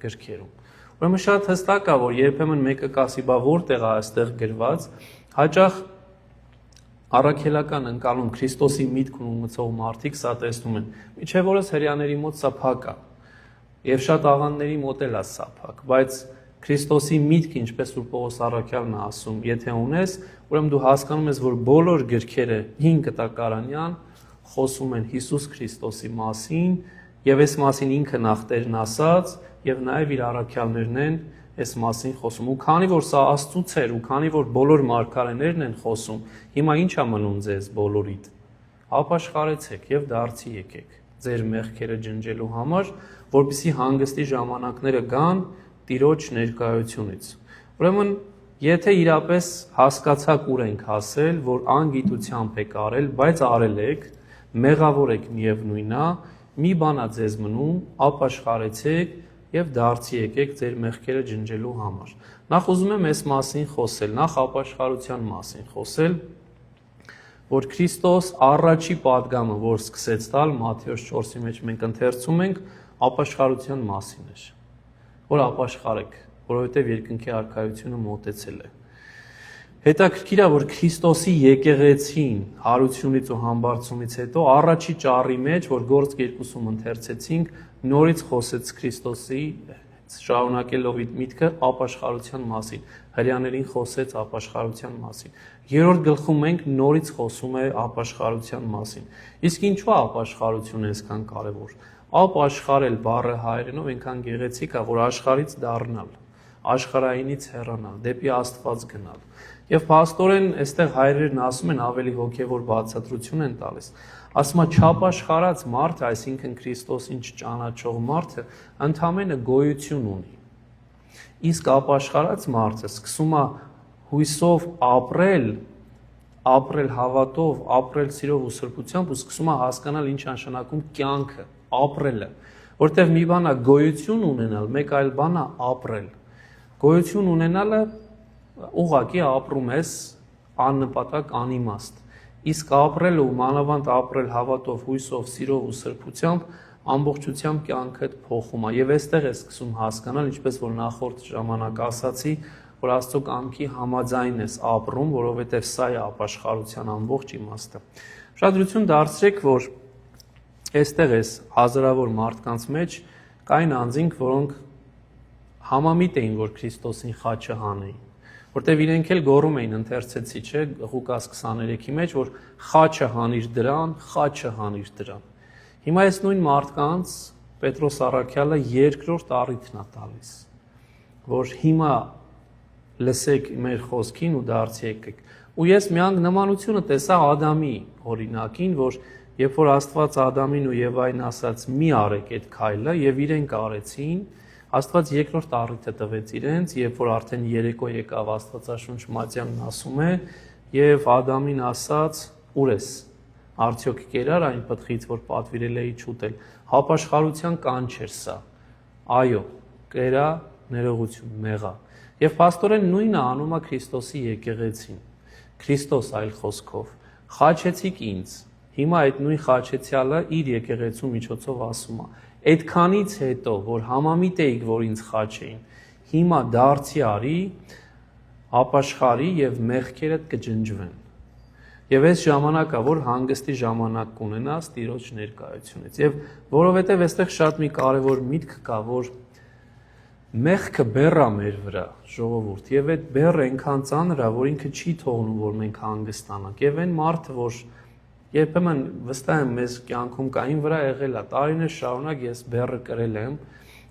գրքերում։ Ուրեմն շատ հստակ է, որ երբեմն մեկը կասի, բա որտեղ է այստեղ գրված, հաճախ առաքելական ընկալում Քրիստոսի միտքն ունեցող մարդիկ սա տեսնում են, միչև որս հրեաների մոտ սա փակ է, եւ շատ աղանդների մոտ էլ է սա փակ, բայց Քրիստոսի միտքը, ինչպես որ Պողոս առաքյալն է ասում, եթե ունես, ուրեմն դու հասկանում ես, որ բոլոր գրքերը 5 կտակարանյան խոսում են Հիսուս Քրիստոսի մասին, եւ այս մասին ինքը նախ Տերն ասաց, եւ նաեւ իր առաքյալներն են այս մասին խոսում։ Ու քանի որ սա Աստծուց էր, ու քանի որ բոլոր մարգարեներն են խոսում, հիմա ի՞նչ է մնում ձեզ բոլորիդ։ Ապաշխարեցեք եւ դարձի եկեք ձեր մեղքերը ջնջելու համար, որպեսզի հանգստի ժամանակները գան Տիրոջ ներկայությունից։ Ուրեմն, եթե իրապես հասկացաք ուր ենք հասել, որ անգիտությամբ եք արել, բայց արել եք, մեղավոր եք միևնույնն է, մի բան է ձեզ մնում, ապաշխարեցեք եւ դարձի եկեք ձեր մեղքերը ջնջելու համար։ Նախ ուզում եմ այս մասին խոսել, նախ ապաշխարության մասին խոսել, որ Քրիստոս առաջի պատգամը, որ սկսեց տալ Մատթեոս 4-ի մեջ մենք ընթերցում ենք, ապաշխարության մասին է։ Որ ապաշխարեք, որովհետև երկնքի արքայությունը մոտեցել է։ Հետաքրքիր է, որ Քրիստոսի եկեղեցին հարությունից ու համբարձումից հետո առաջի ճառի մեջ, որ Գործք 2-ում ընթերցեցինք, նորից խոսեց Քրիստոսի շարունակելով իր միտքը ապաշխարության մասին, հրեաներին խոսեց ապաշխարության մասին։ Երրորդ գլխում մենք նորից խոսում է ապաշխարության մասին։ Իսկ ինչու է ապաշխարությունը այսքան կարևոր։ Ապաշխարել բառը հայերենով այնքան գեղեցիկ է, որ աշխարհից դառնալ, աշխարհայինից հեռանալ, դեպի Աստված գնալ։ Եվ փաստորեն այստեղ հայերեն ասում են ավելի հոգևոր բացատրություն են տալիս։ Ասում է չապաշխարած մարդը, այսինքն Քրիստոսին չճանաչող մարդը, ընդհանրապես գոյություն ունի։ Իսկ ապաշխարած մարդը սկսում է հույսով ապրել ապրել հավատով, ապրել սիրով ու սրբությամբ ու սկսում է հասկանալ ինչ նշանակում կյանքը, ապրելը, որտեղ մի բան է գոյություն ունենալ, մեկ այլ բան է ապրել։ Գոյություն ունենալը ուղղակի ապրում ես աննպատակ, անիմաստ, իսկ ապրելը ու մանավանդ ապրել հավատով, հույսով, սիրով ու սրբությամբ ամբողջությամբ կյանքդ փոխում է եւ այստեղ է սկսում հասկանալ, ինչպես որ նախորդ ժամանակ ասացի, որ Աստծո կամքի համաձայն ես ապրում, որովհետև սա է ապաշխարության ամբողջ իմաստը։ Ուշադրություն դարձրեք, որ այստեղ էս հազարավոր մարդկանց մեջ կային անձինք, որոնք համամիտ էին, որ Քրիստոսին խաչը հանեին, որտեղ իրենք էլ գոռում էին ընթերցեցի, չէ, Ղուկաս 23-ի մեջ, որ խաչը հանիր դրան, խաչը հանիր դրան։ Հիմա այս նույն մարդկանց Պետրոս առաքյալը երկրորդ առիթն է տալիս, որ հիմա լսեք մեր խոսքին ու դարձի եկեք։ Ու ես միանգ նմանությունը տեսա Ադամի օրինակին, որ երբ որ Աստված Ադամին ու Եվային ասաց՝ մի արեք այդ քայլը, եւ իրենք արեցին, Աստված երկրորդ առիթը տվեց իրենց, երբ որ արդեն երեկո եկավ Աստվածաշունչ Մատյանն ասում է, եւ Ադամին ասաց՝ ուր ես, արդյոք կերար այն պտղից, որ պատվիրել էի չուտել։ Հապաշխարության կանչ էր սա։ Այո, կերա, ներողություն, մեղա։ Եվ փաստորեն նույնը անում է Քրիստոսի եկեղեցին։ Քրիստոս այլ խոսքով, խաչեցիք ինձ։ Հիմա այդ նույն խաչեցյալը իր եկեղեցու միջոցով ասում է. այդքանից հետո, որ համամիտ էիք, որ ինձ խաչեին, հիմա դարձի արի, ապաշխարի եւ մեղքերդ կջնջվեն։ Եվ այս ժամանակը, որ հանգստի ժամանակ կունենաս Տիրոջ ներկայությունից։ Եվ որովհետև այստեղ շատ մի կարևոր միտք կա, որ մեղքը բեռ է մեր վրա, ժողովուրդ, եւ այդ բեռը այնքան ծանր է, որ ինքը չի թողնում, որ մենք հանգստանանք։ Եվ այն մարդը, որ երբեմն վստահ եմ մեզ կյանքում կային վրա եղել է, տարիներ շարունակ ես բեռը կրել եմ,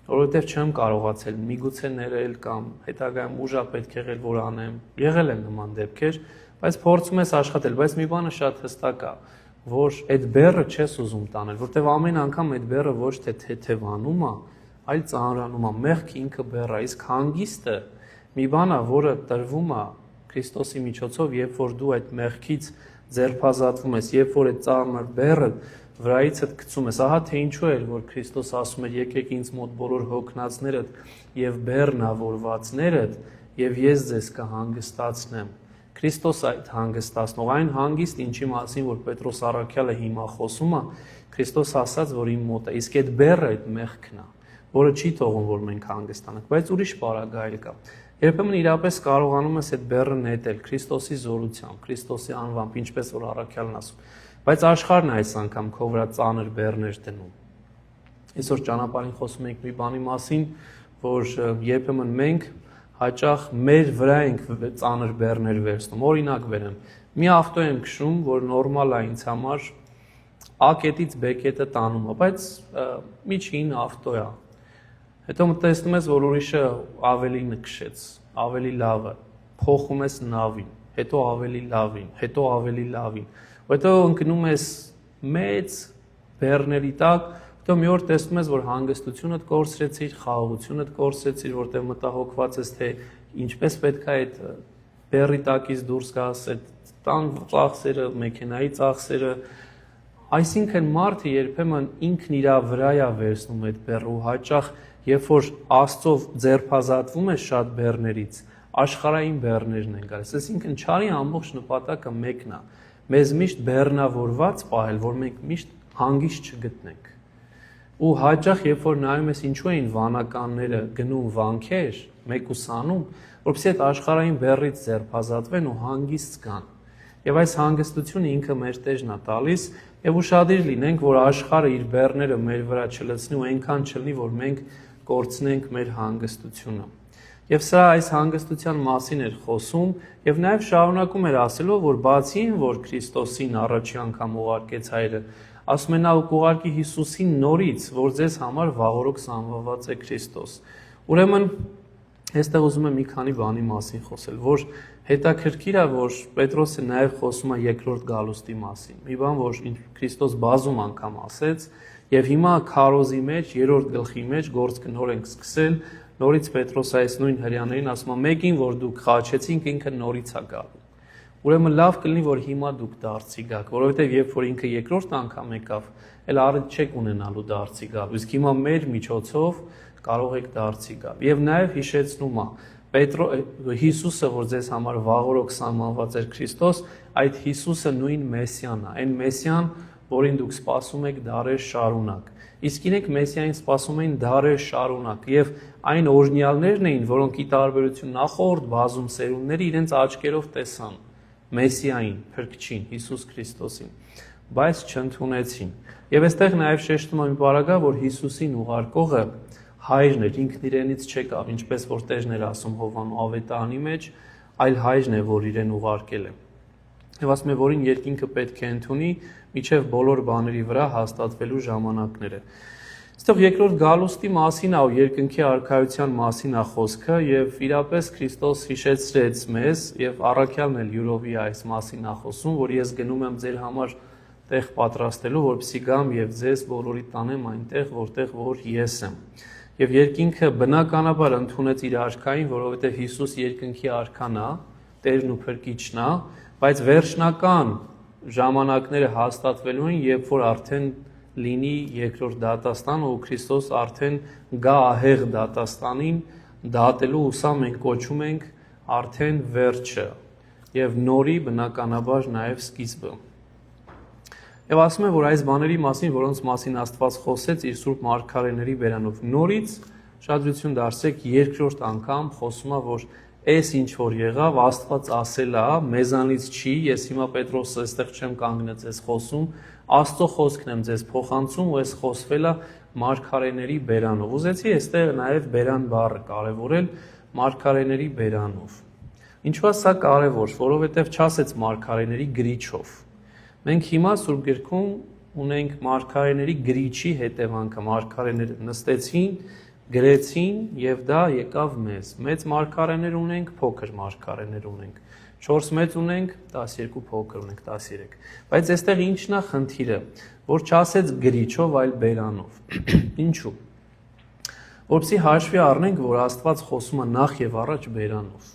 որովհետև չեմ կարողացել միգուցե ներել կամ հետագայում ուժա պետք եղել, որ անեմ։ Եղել են նման դեպքեր, բայց փորձում ես աշխատել, բայց մի բանը շատ հստակ է, որ այդ բեռը չես ուզում տանել, որտեղ ամեն անգամ այդ բեռը ոչ թե թեթևանում է, այլ ծանրանում է, մեղքը ինքը բեռ է, իսկ հանգիստը մի բան է, որը տրվում է Քրիստոսի միջոցով, երբ որ դու այդ մեղքից ձերբազատվում ես, երբ որ այդ ծանր բեռը վրայիցդ գցում ես, ահա թե ինչու էր, որ Քրիստոս ասում էր, եկեք ինձ մոտ բոլոր հոգնածներդ եւ բեռնավորվածներդ, եւ ես ձեզ կհանգստացնեմ։ Քրիստոս այդ հանգստացնող, այն հանգիստ, ինչի մասին, որ Պետրոս առաքյալը հիմա խոսում է, Քրիստոս ասաց, որ իմ մոտ է, իսկ այդ բեռը այդ մեղքն է, որը չի թողում, որ մենք հանգստանանք, բայց ուրիշ պարագայել կա։ Երբեմն իրապես կարողանում ես այդ բեռը նետել Քրիստոսի զորությամբ, Քրիստոսի անվամբ, ինչպես որ առաքյալն ասում, բայց աշխարհն այս անգամ քո վրա ծանր բեռներ դնում։ Այսօր ճանապարհին խոսում ենք մի բանի մասին, որ երբեմն մենք հաճախ մեր վրա ենք ծանր բեռներ վերցնում։ Օրինակ վերեմ, մի ավտո եմ քշում, որ նորմալ է ինձ համար, A կետից B կետը տանում է, բայց միջին ավտո է։ Հետո տեսնում ես, որ ուրիշը ավելի նքշեց, ավելի լավը, փոխում ես նավին, հետո ավելի լավին, հետո ավելի լավին։ Հետո ընկնում ես մեծ բեռների տակ, հետո մի օր տեսնում ես, որ հանգստությունդ կորցրեցիր, խաղաղությունդ կորցրեցիր, որտեղ մտահոգված ես, թե ինչպես պետք է այդ բեռի տակից դուրս գաս, այդ տան ծախսերը, մեքենայի ծախսերը։ Այսինքն մարդը երբեմն ինքն իր վրա է վերցնում այդ բեռը ու հաճախ երբ որ Աստծով ձերբազատվում է շատ բեռներից, աշխարհային բեռներն են գալիս։ Այսինքն չարի ամբողջ նպատակը մեկն է՝ մեզ միշտ բեռնավորված պահել, որ մենք միշտ հանգիստ չգտնենք։ Ու հաճախ երբ որ նայում ես ինչու էին վանականները գնում վանքեր, մեկուսանում, որովհետեւ այդ աշխարհային բեռից ձերբազատվեն ու հանգիստ զգան։ Եվ այս հանգստությունը ինքը մեր տեժն է տալիս, եւ ուշադիր լինենք, որ աշխարհը իր բեռները մեր վրա չլցնի ու այնքան չլինի, որ մենք կորցնենք մեր հանգստությունը։ Եվ սա այս հանգստության մասին էր խոսում եւ նաեւ շարունակում էր ասելով, որ բացի այն, որ Քրիստոսին առաջի անգամ ուղարկեց Հայրը, ասում է նա ուղարկի Հիսուսին նորից, որ ձեզ համար վաղօրոք սանվաված է Քրիստոս։ Ուրեմն այստեղ ուզում եմ մի քանի բանի մասին խոսել, որ հետաքրքիր է, որ Պետրոսը նաև խոսում է երկրորդ գալուստի մասին։ Մի բան, որ Քրիստոս բազում անգամ ասեց, եւ հիմա քարոզի մեջ, երրորդ գլխի մեջ գործքը նոր ենք սկսել, նորից Պետրոսը այս նույն հրյաներին ասում է, մեկին, որ դուք խաչեցինք, ինքը նորից է գալու։ Ուրեմն լավ կլինի, որ հիմա դուք դարձի գաք, որովհետև երբ որ ինքը երկրորդ անգամ եկավ, էլ առիթ չեք ունենալու դարձի գալ, իսկ հիմա մեր միջոցով կարող եք դարձի գալ։ Եվ նաև հիշեցնում է Հիսուսը, որ ձեզ համար վաղօրոք սահմանված էր Քրիստոս, այդ Հիսուսը նույն Մեսիան է, այն Մեսիան, որին դուք սպասում եք դարեր շարունակ։ Իսկ իրենք Մեսիային սպասում էին դարեր շարունակ եւ այն օրինյալներն էին, որոնք ի տարբերություն նախորդ բազում սերունդների իրենց աչքերով տեսան Մեսիային, Փրկչին, Հիսուս Քրիստոսին, բայց չընդունեցին։ Եվ այստեղ նաև շեշտում եմ պարագա, որ Հիսուսին ուղարկողը հայրն էր, ինքն իրենից չեկավ, ինչպես որ Տերն էր ասում Հովանու ավետարանի մեջ, այլ հայրն է, որ իրեն ուղարկել է։ Եվ ասում է, որին երկինքը պետք է ընդունի, միջև բոլոր բաների վրա հաստատվելու ժամանակները։ Այստեղ երկրորդ գալուստի մասին է ու երկնքի արքայության մասին է խոսքը եւ իրապես Քրիստոս հիշեցրեց մեզ եւ առաքյալն էլ յուրովի այս մասին է խոսում, որ ես գնում եմ ձեր համար տեղ պատրաստելու, որպեսզի գամ եւ ձեզ բոլորի տանեմ այնտեղ, որտեղ որ ես եմ։ Եվ երկինքը բնականաբար ընդունեց իր արքային, որովհետեւ Հիսուս երկնքի արքան է, Տերն ու Փրկիչն է, բայց վերջնական ժամանակները հաստատվելու են, երբ որ արդեն լինի երկրորդ դատաստան ու Քրիստոս արդեն գա ահեղ դատաստանին դատելու, ու սա մենք կոչում ենք արդեն վերջը եւ նորի բնականաբար նաեւ սկիզբը։ Եվ ասում է, որ այս բաների մասին, որոնց մասին Աստված խոսեց իր սուրբ մարգարեների բերանով, նորից շադրություն դարձեք երկրորդ անգամ խոսում է, որ այս ինչ որ եղավ, Աստված ասել է, մեզանից չի, ես հիմա Պետրոսը այստեղ չեմ կանգնած ես խոսում, Աստծո խոսքն եմ ձեզ փոխանցում ու այս խոսվել է մարգարեների բերանով։ Ուզեցի այստեղ նաև բերան բառը կարևորել մարգարեների բերանով։ Ինչու է սա կարևոր, որովհետև չասեց մարգարեների գրիչով։ Մենք հիմա Սուրբ Գրքում ունենք մարգարեների գրիչի հետևանքը, մարգարեները նստեցին, գրեցին եւ դա եկավ մեզ։ Մեծ մարգարեներ ունենք, փոքր մարգարեներ ունենք։ 4 մեծ ունենք, 12 փոքր ունենք, 13։ Բայց այստեղ ի՞նչն է խնդիրը, որ չասեց գրիչով, այլ բերանով։ Ինչու՞։ Որպեսզի հաշվի առնենք, որ Աստված խոսում է նախ եւ առաջ բերանով։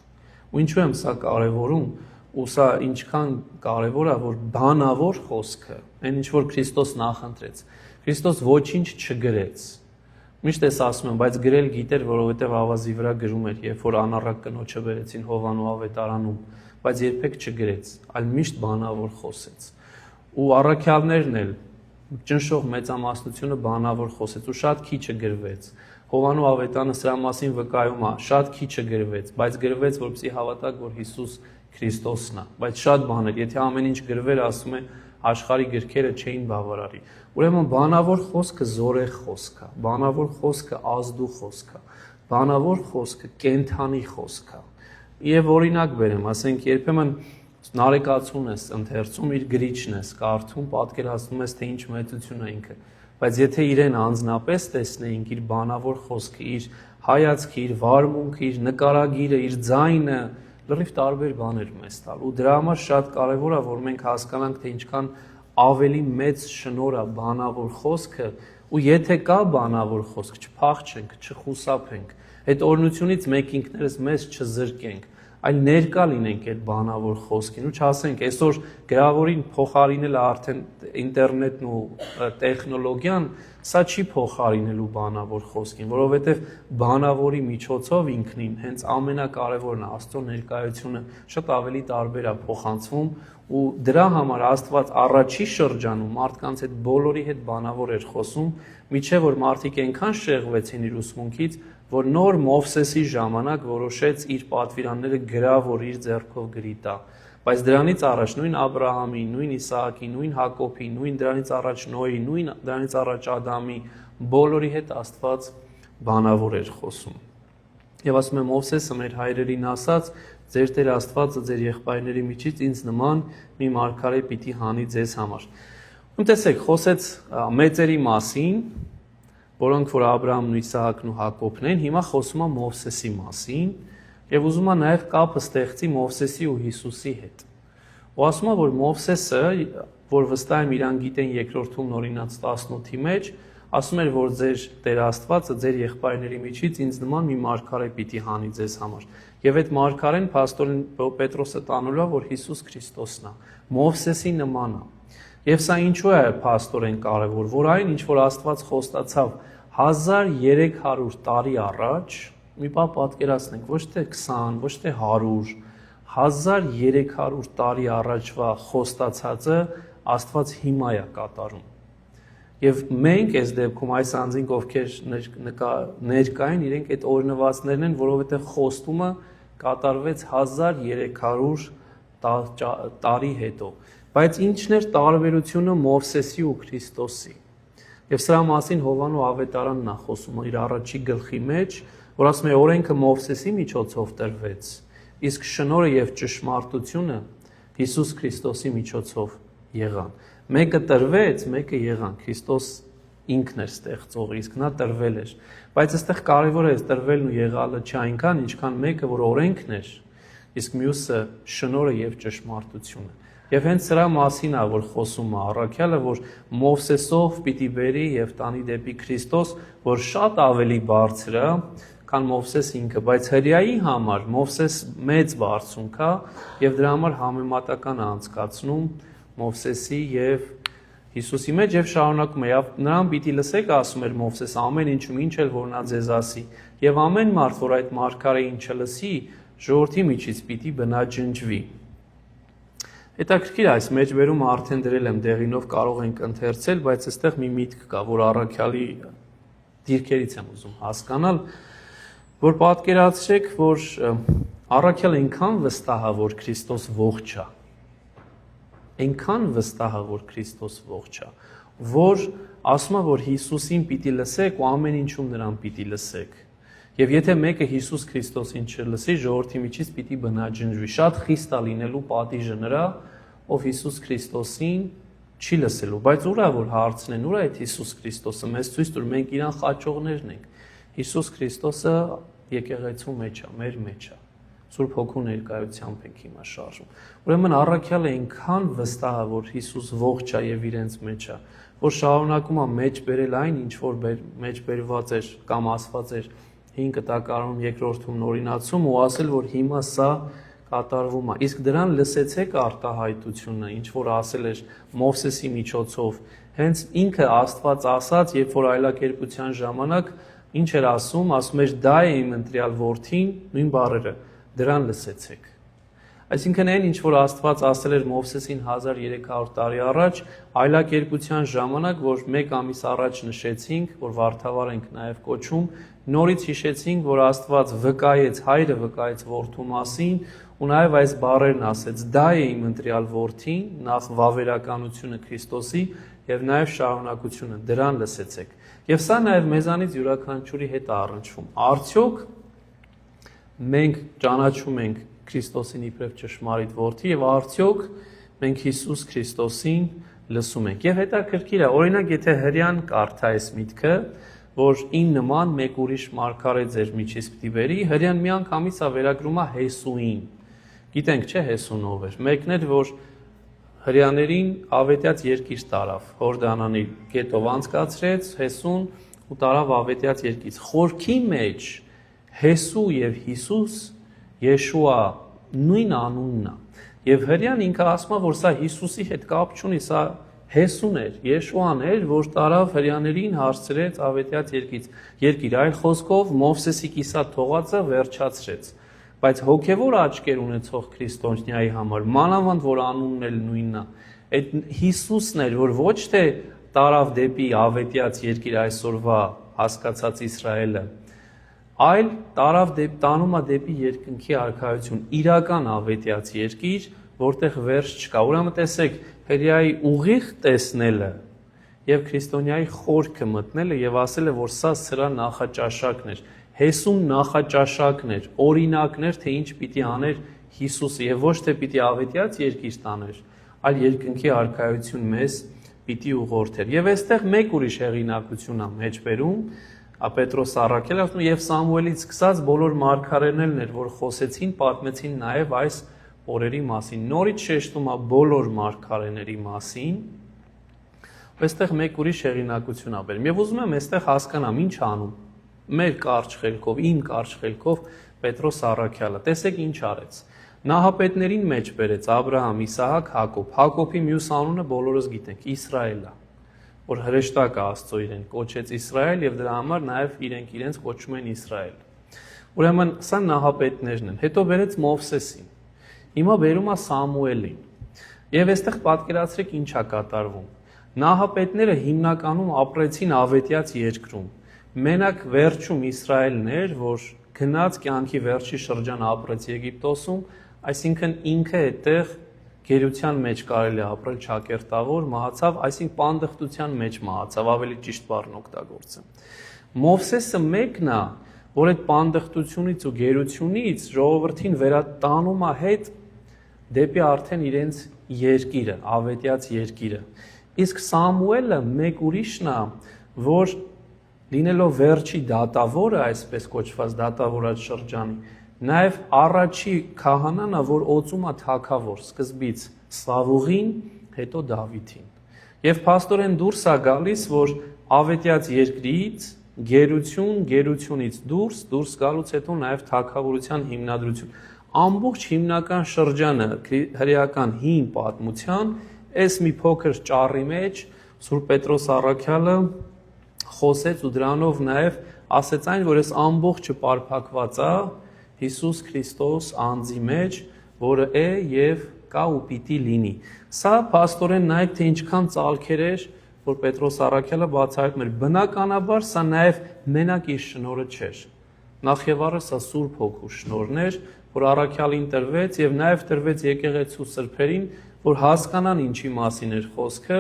Ու ինչու եմ սա կարևորում, ու սա ինչքան կարևոր է, որ բանավոր խոսքը, այն ինչ որ Քրիստոս նախընտրեց։ Քրիստոս ոչինչ չգրեց։ Միշտ ես ասում եմ, բայց գրել գիտեր, որովհետև ավազի վրա գրում էր, երբ որ անառակ կնոջը բերեցին Հովանու ավետարանում, բայց երբեք չգրեց, այլ միշտ բանավոր խոսեց։ Ու առաքյալներն էլ ճնշող մեծամասնությունը բանավոր խոսեց ու շատ քիչը գրվեց։ Հովանու ավետարանը սրա մասին վկայում է, շատ քիչը գրվեց, բայց գրվեց, որպեսզի հավատաք, որ Հիսուս Քրիստոսն է, բայց շատ բաներ, եթե ամեն ինչ գրվեր, ասում է, աշխարհի գրքերը չէին բավարարի։ Ուրեմն բանավոր խոսքը զորեղ խոսք է, բանավոր խոսքը ազդու խոսք է, բանավոր խոսքը կենթանի խոսք է։ Եվ օրինակ բերեմ, ասենք երբեմն նարեկացուն ես ընթերցում, իր գրիչն ես կարդում, պատկերացնում ես, թե ինչ մեծություն է ինքը, բայց եթե իրեն անձնապես տեսնեինք իր բանավոր խոսքը, իր հայացքը, իր վարմունքը, իր նկարագիրը, իր ձայնը, լրիվ տարբեր բաներ մեզ տալ ու դրա համար շատ կարևոր է, որ մենք հասկանանք, թե ինչքան ավելի մեծ շնորհ է բանավոր խոսքը ու եթե կա բանավոր խոսք, չփախչենք, չխուսափենք, այդ օրնությունից մեկ ինքներս մեզ չզրկենք, այլ ներկա լինենք այդ բանավոր խոսքին ու չասենք, այսօր գրավորին փոխարինել է արդեն ինտերնետն ու տեխնոլոգիան, սա չի փոխարինելու բանավոր խոսքին, որովհետև բանավորի միջոցով ինքնին հենց ամենակարևորն է Աստծո ներկայությունը շատ ավելի տարբեր է փոխանցվում ու դրա համար Աստված առաջի շրջանում մարդկանց հետ բոլորի հետ բանավոր էր խոսում, միջև որ մարդիկ այնքան շեղվեցին իր ուսմունքից, որ նոր Մովսեսի ժամանակ որոշեց իր պատվիրանները գրավոր իր ձեռքով գրի տա, բայց դրանից առաջ նույն Աբրահամի, նույն Իսահակի, նույն Հակոբի, նույն դրանից առաջ Նոյի, նույն դրանից առաջ Ադամի բոլորի հետ Աստված բանավոր էր խոսում։ Եվ ասում է Մովսեսը մեր հայրերին ասաց, ձեր Տեր Աստվածը ձեր եղբայրների միջից ինձ նման մի մարգարե պիտի հանի ձեզ համար։ Ու տեսեք, խոսեց մեծերի մասին, որոնք որ Աբրահամն ու Իսահակն ու Հակոբն են, հիմա խոսում է Մովսեսի մասին եւ ուզում է նաեւ կապը ստեղծի Մովսեսի ու Հիսուսի հետ։ Ու ասում է, որ Մովսեսը, որ վստահ եմ իրան գիտեն երկրորդում Նորինաց 18-ի մեջ, ասում էր, որ ձեր Տեր Աստվածը ձեր եղբայրների միջից ինձ նման մի մարգարե պիտի հանի ձեզ համար։ Եվ այդ մարգարեն փաստորեն Պետրոսը տանուլա, որ Հիսուս Քրիստոսն է, Մովսեսի նման է։ Եվ սա ինչու է փաստորեն կարևոր, որ այն ինչ որ Աստված խոստացավ 1300 տարի առաջ, մի բան պատկերացնենք, ոչ թե 20, ոչ թե 100, 1300 տարի առաջվա խոստացածը Աստված հիմա է կատարում։ Եվ մենք այս դեպքում այս անձինք, ովքեր ներկային, իրենք այդ օրհնվածներն են, որովհետև խոստումը կատարվեց 1300 տարի հետո։ Բայց ինչն էր տարբերությունը Մովսեսի ու Քրիստոսի։ Եվ սրա մասին Հովանու ավետարանն է խոսում իր առաջի գլխի մեջ, որ ասում է օրենքը Մովսեսի միջոցով տրվեց, իսկ շնորհը եւ ճշմարտությունը Հիսուս Քրիստոսի միջոցով եղան։ Մեկը տրվեց, մեկը եղան։ Քրիստոս ինքն էր ստեղծողը, իսկ նա տրվել էր։ Բայց այստեղ կարևոր է տրվելն ու եղալը չէ այնքան, ինչքան մեկը, որ օրենքն էր, իսկ մյուսը շնորհը եւ ճշմարտությունը։ Եվ հենց սրա մասին է, որ խոսում է առաքյալը, որ Մովսեսով պիտի բերի եւ տանի դեպի Քրիստոս, որ շատ ավելի բարձր է, քան Մովսես ինքը, բայց հրեայի համար Մովսես մեծ բարձունք է եւ դրա համար համեմատական է անցկացնում Մովսեսի եւ Հիսուսի մեջ եւ շարունակում է, նրան պիտի լսեք, ասում էր Մովսես, ամեն ինչում ինչ էլ որ նա ձեզ ասի, եւ ամեն մարդ, որ այդ մարգարեին չլսի, ժողովրդի միջից պիտի բնաջնջվի։ Հետաքրքիր է, այս մեջբերումը արդեն դրել եմ դեղինով, կարող ենք ընթերցել, բայց այստեղ մի միտք կա, որ առաքյալի դիրքերից եմ ուզում հասկանալ, որ պատկերացրեք, որ առաքյալը այնքան վստահ է, որ Քրիստոս ողջ է, այնքան վստահ է, որ Քրիստոս ողջ է, որ ասում է, որ Հիսուսին պիտի լսեք ու ամեն ինչում նրան պիտի լսեք։ Եվ եթե մեկը Հիսուս Քրիստոսին չլսի, ժողովրդի միջից պիտի բնաջնջվի։ Շատ խիստ է լինելու պատիժը նրա, ով Հիսուս Քրիստոսին չի լսելու, բայց ուր է որ հարցնեն, ուր է այդ Հիսուս Քրիստոսը, մեզ ցույց տուր, մենք իրան խաչողներն ենք։ Հիսուս Քրիստոսը եկեղեցու մեջ է, մեր մեջ է։ Սուրբ Հոգու ներկայությամբ ենք հիմա շարժում։ Ուրեմն առաքյալը այնքան վստահ է, որ Հիսուս ողջ է եւ իրենց մեջ է, որ շարունակում է մեջ բերել այն, ինչ որ մեջ բերված էր կամ ասված էր 5 կտակարանում երկրորդում նորինացում ու ասել, որ հիմա սա կատարվում է։ Իսկ դրան լսեցեք արտահայտությունը, ինչ որ ասել էր Մովսեսի միջոցով, հենց ինքը Աստված ասաց, երբ որ այլակերպության ժամանակ ինչ էր ասում էր դա է իմ ընտրյալ որդին, նույն բառերը, դրան լսեցեք։ Այսինքն այն, ինչ որ Աստված ասել էր Մովսեսին 1300 տարի առաջ, այլակերպության ժամանակ, որ 1 ամիս առաջ նշեցինք, որ վարդավառ ենք նաև կոչում, նորից հիշեցինք, որ Աստված վկայեց, հայրը վկայեց որդու մասին ու նաև այս բառերն ասեց, դա է իմ ընտրյալ որդին, նախ վավերականությունը Քրիստոսի եւ նաև շարունակությունը, դրան լսեցեք։ Եվ սա նաև մեզանից յուրաքանչյուրի հետ է առնչվում։ Արդյոք մենք ճանաչում ենք Քրիստոսին իբրև ճշմարիտ որդի եւ արդյոք մենք Հիսուս Քրիստոսին լսում ենք։ Եվ հետաքրքիր է, օրինակ, եթե հрьяան կարդա այս միտքը, որ ին նման մեկ ուրիշ մարգարե ձեր միջից պիտի բերի, հрьяան միանգամից է վերագրում է Հեսուին։ Գիտենք, չէ, Հեսուն ով էր։ Մեկն էր, որ հрьяաներին ավետյաց երկիր տարավ, Հորդանանի գետով անցկացրեց Հեսուն ու տարավ ավետյաց երկից։ Խորքի մեջ Հեսու եւ Հիսուս Եշուա նույն անունն է։ Եվ հрьяան ինքը ասում է, որ սա Հիսուսի հետ կապ չունի, սա Հեսուն էր, Եշուան էր, որ տարավ հрьяաներին հարցրեց ավետյաց երկիր, այլ խոսքով Մովսեսի կիսատ թողածը վերջացրեց։ Բայց հոգևոր աչքեր ունեցող քրիստոնյայի համար, մանավանդ որ անունն էլ նույնն է, այդ Հիսուսն էր, որ ոչ թե տարավ դեպի ավետյաց երկիր այսօրվա հասկացած Իսրայելը, այլ տանում է դեպի երկնքի արքայություն, իրական ավետյաց երկիր, որտեղ վերջ չկա։ Ուրեմն տեսեք, հրեայի ուղիղ տեսնելը եւ քրիստոնյայի խորքը մտնելը եւ ասելը, որ սա սրա նախաճաշակն էր, Հեսուն նախաճաշակն էր, օրինակն էր, թե ինչ պիտի աներ Հիսուսը եւ ոչ թե պիտի ավետյաց երկիր տաներ, այլ երկնքի արքայություն մեզ պիտի ուղղորդեր։ Եվ այստեղ մեկ ուրիշ հեղինակություն է մեջ բերում, Պետրոս առաքելը ասում եւ Սամուելից սկսած բոլոր մարգարեներն էր, որ խոսեցին, պատմեցին նաեւ այս օրերի մասին։ Նորից շեշտում է բոլոր մարգարեների մասին, Այստեղ մեկ ուրիշ հեղինակություն ա բերում։ Եվ ուզում եմ այստեղ հասկանամ ինչ անում։ Մեր կարճ խելքով, իմ կարճ խելքով Պետրոս Առաքյալը։ Տեսեք ինչ արեց։ Նահապետներին մեջ բերեց Աբրահամ, Իսահակ, Հակոբ։ Հակոբի մյուս անունը բոլորս գիտենք՝ Իսրայել է, որ հրեշտակ է Աստծո իրեն կոչեց Իսրայել եւ դրա համար նաեւ իրենց կոչում են Իսրայել։ Ուրեմն սա նահապետներն են։ Հետո բերեց Մովսեսին։ Հիմա բերում է Սամուելին։ Եվ այստեղ պատկերացրեք ինչ է կատարվում։ Նահապետները հիմնականում ապրեցին ավետյաց երկրում։ Մենակ վերջում Իսրայելն էր, որ գնաց կյանքի վերջի շրջան ապրեց Եգիպտոսում, այսինքն ինքը այդտեղ գերության մեջ կարելի է ապրել ճակերտավոր, մահացավ, այսինքն պանդխտության մեջ մահացավ, ավելի ճիշտ բառն օգտագործեմ։ Մովսեսը մեկն է, որ այդ պանդխտությունից ու գերությունից ժողովրդին վերատանում է հետ դեպի արդեն իրենց երկիրը, ավետյաց երկիրը։ Իսկ Սամուելը մեկ ուրիշն է, որ լինելով վերջի դատավորը, այսպես կոչված դատավորած շրջանի, նաև առաջի քահանան է, որ օծում է թագավոր, սկզբից Սավուղին, հետո Դավիթին։ Եվ փաստորեն դուրս է գալիս, որ ավետյաց երկրից գերությունից դուրս գալուց հետո նաև թագավորության հիմնադրություն։ Ամբողջ հիմնական շրջանը հրեական հին պատմության, այս մի փոքր ճառի մեջ Սուրբ Պետրոս Առաքյալը խոսեց ու դրանով նաև ասեց այն, որ այս ամբողջը պարփակված է Հիսուս Քրիստոս անձի մեջ, որը է եւ կա ու պիտի լինի։ Սա փաստորեն նայեք թե ինչքան ծալքեր էր, որ Պետրոս Առաքյալը բացահայտում էր։ Բնականաբար սա նաև մենակ իր շնորհը չէր։ Նախ եւ առաջ սա Սուրբ Հոգու շնորհն էր, որ Առաքյալին տրվեց եւ նաև տրվեց եկեղեցու սրբերին, որ հասկանան ինչի մասին էր խոսքը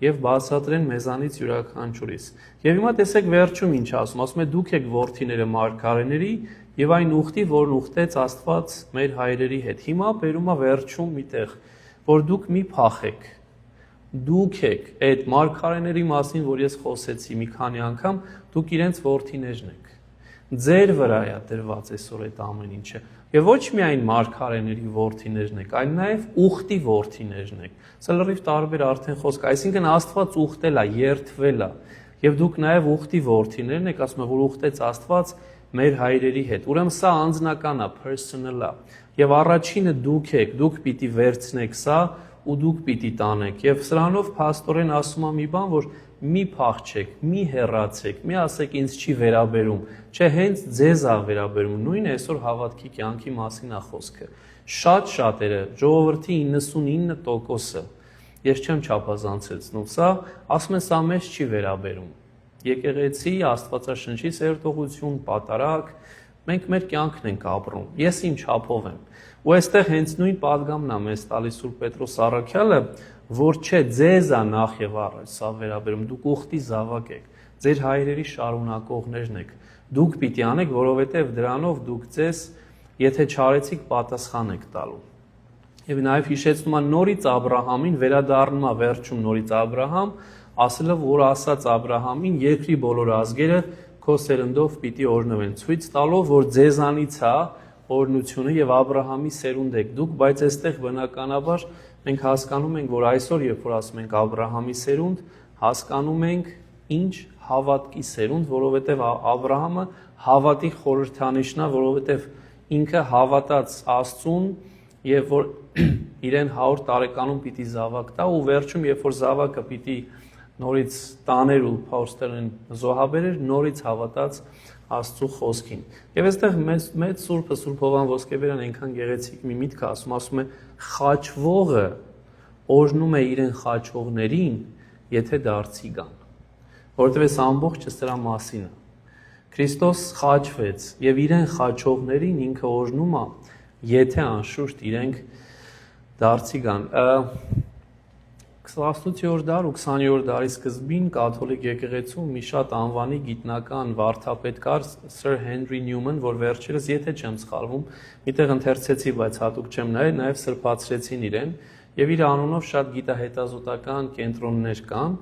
եւ բացատրեն մեզանից յուրաքանչյուրիս։ Եվ հիմա տեսեք վերջում ինչ ասում է դուք եք որդիները մարգարեների եւ այն ուխտի, որն ուխտեց Աստված մեր հայրերի հետ։ Հիմա բերում է վերջում միտեղ, որ դուք մի փախեք։ Դուք եք այդ մարգարեների մասին, որ ես խոսեցի մի քանի անգամ, դուք իրենց որդիներն եք։ Ձեր վրա է դրված այսօր այդ ամեն ինչը։ Եվ ոչ միայն մարգարեների որդիներն եք, այլ նաև ուխտի որդիներն եք։ Սա լրիվ տարբեր արդեն խոսք, այսինքն Աստված ուխտել է, երդվել է։ Եվ դուք նաև ուխտի որդիներն եք, ասում է, որ ուխտեց Աստված մեր հայրերի հետ։ Ուրեմն սա անձնական է, personal է։ Եվ առաջինը դուք եք, դուք պիտի վերցնեք սա ու դուք պիտի տանեք։ Եվ սրանով փաստորեն ասում է մի բան, որ մի փախչեք, մի հեռացեք, մի ասեք ինձ չի վերաբերում, չէ հենց ձեզ է վերաբերում, նույն այսօր հավատքի կյանքի մասին է խոսքը։ Շատ շատերը, ժողովրդի 99%-ը, ես չեմ չափազանցեցնում սա, ասում են սա մեզ չի վերաբերում։ Եկեղեցի, Աստվածաշնչի սերտողություն, պատարագ, մենք մեր կյանքն ենք ապրում, ես իմ չափով եմ։ Ու այստեղ հենց նույն պատգամն է մեզ տալիս Սուրբ Պետրոս Առաքյալը, որ չէ ձեզ է նախ եւ առաջ սա վերաբերում, դուք ուխտի զավակ եք, ձեր հայրերի շարունակողներն եք, դուք պիտի անեք, որովհետեւ դրանով դուք ձեզ, եթե չարեցիք, պատասխան եք տալու։ Եվ նաեւ հիշեցնում է նորից Աբրահամին, վերադառնում է վերջում նորից Աբրահամ, ասելով, որ ասաց Աբրահամին, երկրի բոլոր ազգերը քո սերնդով պիտի օրհնվեն, ցույց տալով, որ ձեզանից է օրհնությունը եւ Աբրահամի սերունդ եք դուք, բայց այստեղ բնականաբար մենք հասկանում ենք, որ այսօր երբ որ ասում ենք Աբրահամի սերունդ, հասկանում ենք ինչ հավատքի սերունդ, որովհետեւ Աբրահամը հավատի խորհրդանիշն է, որովհետեւ ինքը հավատաց Աստծուն եւ որ իրեն 100 տարեկանում պիտի զավակ տա ու վերջում երբ որ զավակը պիտի նորից տաներ ու փոստերն զոհաբերեր, նորից հավատաց Աստծո խոսքին։ Եվ այստեղ մեծ Սուրբը Սուրբ Հովան Ոսկեբերյան այնքան գեղեցիկ մի միտք ասում է խաչվողը օրհնում է իրեն խաչողներին, եթե դարձի գան։ Որովհետև այս ամբողջը սրա մասին է։ Քրիստոս խաչվեց եւ իրեն խաչողներին ինքը օրհնում է, եթե անշուշտ իրենք դարձի գան։ 18-րդ դար ու 20-րդ դարի սկզբին կաթոլիկ եկեղեցում մի շատ անվանի գիտնական վարդապետ կար Sir Henry Newman, որ վերջերս, եթե չեմ սխալվում, միտեղ ընթերցեցի, բայց հատուկ չեմ նայել, նաև սրբացրեցին իրեն, եւ իր անունով շատ գիտահետազոտական կենտրոններ կան,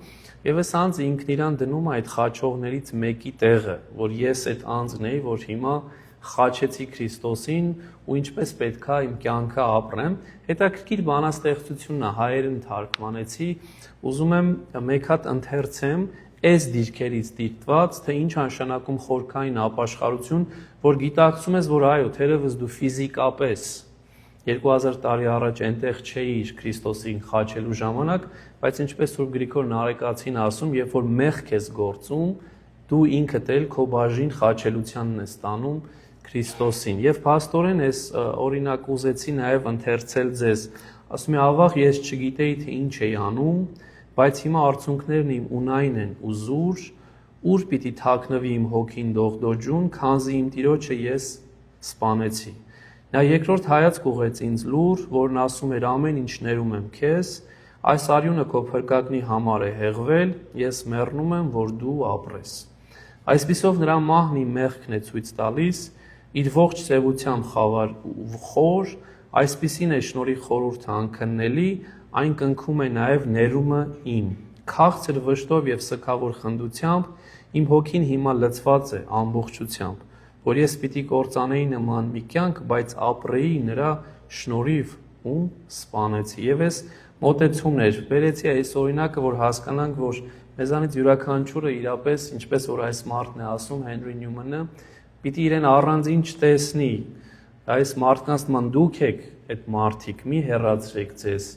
եւ այս անձը ինքն իրան դնում է այդ խաչողներից մեկի տեղը, որ ես այդ անձն էի, որ հիմա խաչեցի Քրիստոսին ու ինչպես պետք է իմ կյանքը ապրեմ։ Հետաքրքիր բանաստեղծությունն է, հայերեն թարգմանեցի, ուզում եմ մեկ հատ ընթերցեմ այս դիրքերից դիտված, թե ինչ նշանակում խորքային ապաշխարություն, որ գիտակցում ես, որ այո, թերևս դու ֆիզիկապես 2000 տարի առաջ այնտեղ չէիր Քրիստոսին խաչելու ժամանակ, բայց ինչպես Սուրբ Գրիգոր Նարեկացին ասում, երբ որ մեղք ես գործում, դու ինքդ էլ քո բաժին խաչելությանն ես տանում Քրիստոսին։ Եվ փաստորեն այս օրինակ ուզեցի նաև ընթերցել ձեզ։ Ասում է, ավաղ ես չգիտեի, թե ինչ էի անում, բայց հիմա արցունքներն իմ ունայն են ու զուր, ուր պիտի թաքնվի իմ հոգին դողդոջուն, քանզի իմ Տիրոջը ես սպանեցի։ Նա երկրորդ հայացք ուղեց ինձ լուր, որն ասում էր ամեն ինչ ներում եմ քեզ, այս արյունը քո փրկագնի համար է հեղվել, ես մեռնում եմ, որ դու ապրես։ Այսպիսով նրա մահն իմ մեղքն է ցույց տալիս, իր ողջ սևությամբ խավար ու խոր, այսպիսին է շնորհի խորհուրդը անքննելի, այն կնքում է նաև ներումը իմ։ Քաղցր վշտով եւ սգավոր խնդությամբ իմ հոգին հիմա լցված է ամբողջությամբ, որ ես պիտի կործանեի նման մի կյանք, բայց ապրեի նրա շնորհիվ ու սպանեցի։ Եվ ես մոտեցումներ բերեցի այս օրինակը, որ հասկանանք, որ մեզանից յուրաքանչյուրը իրապես, ինչպես որ այս մարդն է ասում Հենրի Նյումանը, պիտի իրեն առանձին չտեսնի։ Այս մարդկանց նման դուք եք այդ մարդիկ, մի հեռացրեք ձեզ,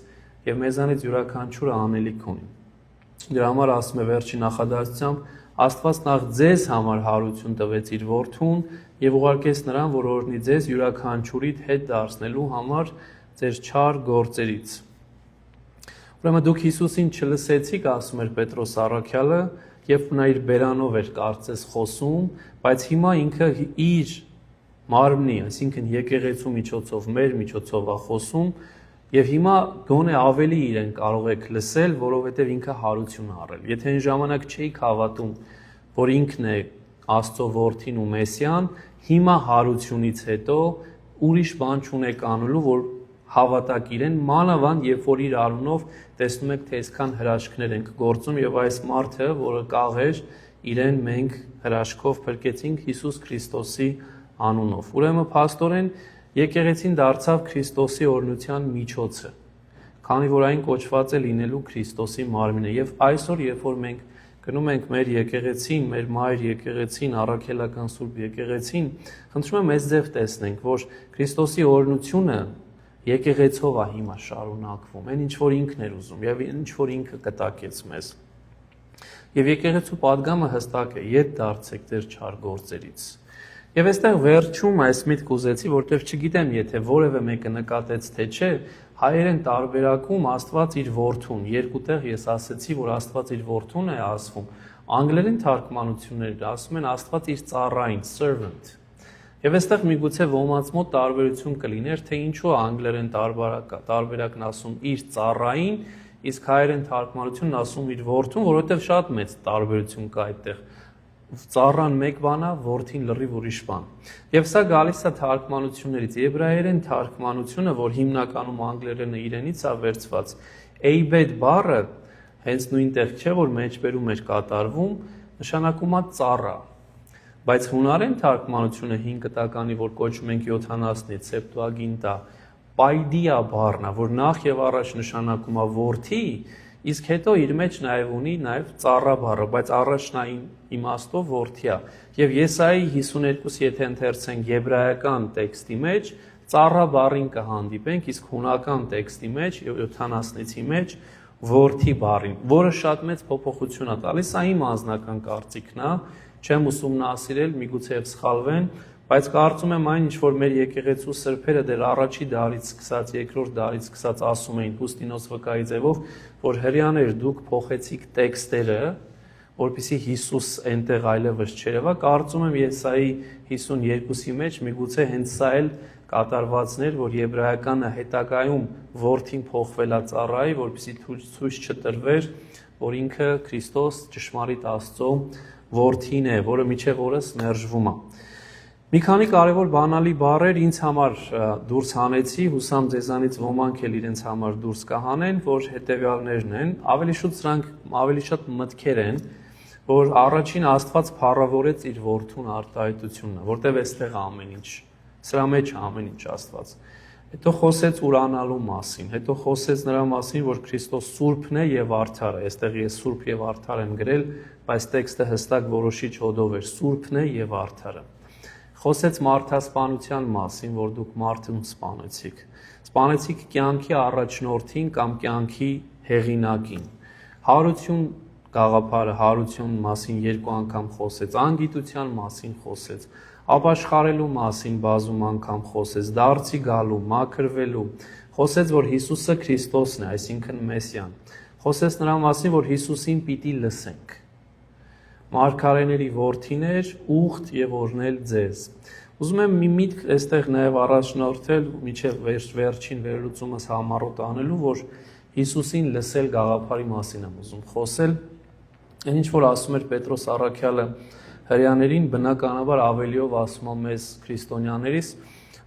եւ մեզանից յուրաքանչյուրը անելիք ունի։ Դրա համար ասում է վերջի նախադասությամբ, Աստված նախ ձեզ համար հարություն տվեց իր որդուն եւ ուղարկեց նրան, որ օրհնի ձեզ յուրաքանչյուրիդ հետ դարձնելու համար ձեր չար գործերից։ Ուրեմն դուք Հիսուսին չլսեցիք, ասում էր Պետրոս առաքյալը, երբ նա իր բերանով էր կարծես խոսում, բայց հիմա ինքը իր մարմնի, այսինքն եկեղեցու միջոցով, մեր միջոցով է խոսում, եւ հիմա գոնե ավելի իրեն կարող եք լսել, որովհետեւ ինքը հարություն է առել։ Եթե այն ժամանակ չէիք հավատում, որ ինքն է Աստծո որդին ու Մեսիան, հիմա հարությունից հետո ուրիշ բան չունեք անելու, որ հավատաք իրեն, մանավանդ երբ որ իր արունով տեսնում եք, թե այսքան հրաշքներ ենք գործում եւ այս մարդը, որը կաղեր, իրեն մենք հրաշքով փրկեցինք Հիսուս Քրիստոսի անունով։ Ուրեմն փաստորեն եկեղեցին դարձավ Քրիստոսի օրհնության միջոցը, քանի որ այն կոչված է լինելու Քրիստոսի մարմինը։ Եվ այսօր, երբ որ մենք գնում ենք մեր եկեղեցին, մեր մայր եկեղեցին, առաքելական Սուրբ եկեղեցին, խնդրում եմ այս ձև տեսնենք, որ Քրիստոսի օրհնությունը եկեղեցով է հիմա շարունակվում, այն ինչ որ ինքն էր ուզում եւ ինչ որ ինքը կտակեց մեզ։ Եվ եկեղեցու падգամը հստակ է, ետ դարձեք ձեր չար գործերից։ Եվ այստեղ վերջում այս միտք ուզեցի, որտեղ չգիտեմ, եթե որևէ մեկը նկատեց, թե չէ, հայերեն տարբերակում Աստված իր որդուն, երկու տեղ ես ասեցի, որ Աստված իր որդուն է ասվում, անգլերեն թարգմանությունները ասում են Աստված իր ծառային, servant։ Եվ այստեղ միգուցե ոմանց մոտ տարբերություն կլիներ, թե ինչու անգլերեն տարբերակն ասում իր ծառային, իսկ հայերեն թարգմանությունն ասում իր որդուն, որովհետև շատ մեծ տարբերություն կա այդտեղ։ Ծառան մեկ բան է, որդին լրիվ ուրիշ բան։ Եվ սա գալիս է թարգմանություններից։ Եբրայերեն թարգմանությունը, որ հիմնականում անգլերենը իրենից է վերցված, Eibed բառը հենց նույնտեղ չէ, որ մեջբերում էր կատարվում, նշանակում է ծառա։ Բայց հունարեն թարգմանությունը 5 կտականի, որ կոչում ենք 70-ի Septuaginta, Paidia բառն է, որ նախ եւ առաջ նշանակում է որդի, իսկ հետո իր մեջ նաև ունի նաև ծառա բառը, բայց առաջնային իմաստով որդի է։ Եվ Եսայի 52, եթե ընթերցենք եբրայական տեքստի մեջ, ծառա բառին կհանդիպենք, իսկ հունական տեքստի մեջ, 70-ի մեջ որդի բառին, որը շատ մեծ փոփոխություն է տալիս, սա իմ անձնական կարծիքն է, չեմ ուսումնասիրել, միգուցե սխալվեն, բայց կարծում եմ այն, ինչ որ մեր եկեղեցու սրբերը դեռ առաջի դարից սկսած, երկրորդ դարից սկսած ասում էին Հուստինոս վկայի ձևով, որ հрьяաներ դուք փոխեցիք տեքստերը, որպեսզի Հիսուս այնտեղ այլևս չերևա, կարծում եմ Եսայի 52-ի մեջ միգուցե հենց սա էլ կատարվածներ, որ եբրայականը հետագայում որդին փոխվելա ծառայի, որպեսզի ցույց չտրվեր, որ ինքը Քրիստոս ճշմարիտ Աստծո որդին է, որը միջև օրս մերժվում է։ Մի քանի կարևոր բանալի բառեր ինձ համար դուրս հանեցի, հուսամ ձեզանից ոմանք էլ իրենց համար դուրս կհանեն, որ հետևյալներն են, ավելի շուտ սրանք ավելի շատ մտքեր են, որ առաջին Աստված փառավորեց իր որդուն արտահայտությունը, որտեղ այստեղ ամեն ինչ, սրա մեջ ամեն ինչ Աստված։ Հետո խոսեց ուրանալու մասին, հետո խոսեց նրա մասին, որ Քրիստոս սուրբն է եւ արդար է։ Այստեղ ես սուրբ եւ արդար եմ գրել, բայց տեքստը հստակ որոշիչ հոդով էր՝ սուրբն է եւ արդարը։ Խոսեց մարդասպանության մասին, որ դուք մարդուն սպանեցիք։ Սպանեցիք կյանքի առաջնորդին կամ կյանքի հեղինակին։ Հարություն գաղափարը, հարություն մասին 2 անգամ խոսեց, անգիտության մասին խոսեց, ապաշխարելու մասին բազում անգամ խոսեց, դարձի գալու, մաքրվելու, խոսեց, որ Հիսուսը Քրիստոսն է, այսինքն Մեսիան։ Խոսեց նրա մասին, որ Հիսուսին պիտի լսենք։ Մարգարեների որդին էր, ուխտ եւ օրհնել ձեզ։ Ուզում եմ մի միտք այստեղ նաեւ առաջնորդել, միջև վերջին վերլուծումս համառոտ անելու, որ Հիսուսին լսել գաղափարի մասին եմ ուզում խոսել։ Այն ինչ որ ասում էր Պետրոս առաքյալը հրեաներին, բնականաբար ավելիով ասում է մեզ քրիստոնյաներից,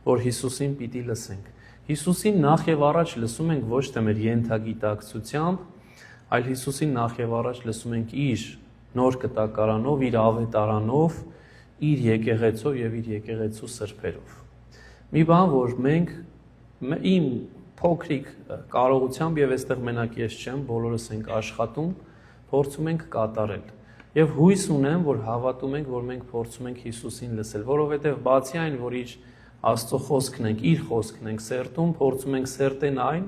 որ Հիսուսին պիտի լսենք։ Հիսուսին նախ եւ առաջ լսում ենք ոչ թե մեր ենթագիտակցությամբ, այլ Հիսուսին նախ եւ առաջ լսում ենք իր նոր կտակարանով, իր ավետարանով, իր եկեղեցով եւ իր եկեղեցու սրբերով։ Մի բան, որ մենք իմ փոքրիկ կարողությամբ եւ այստեղ մենակ ես չեմ, բոլորս ենք աշխատում, փորձում ենք կատարել։ Եվ հույս ունեմ, որ հավատում ենք, որ մենք փորձում ենք Հիսուսին լսել, որովհետև բացի այն, որ իր Աստծո խոսքն ենք, իր խոսքն ենք սերտում, փորձում ենք սերտեն այն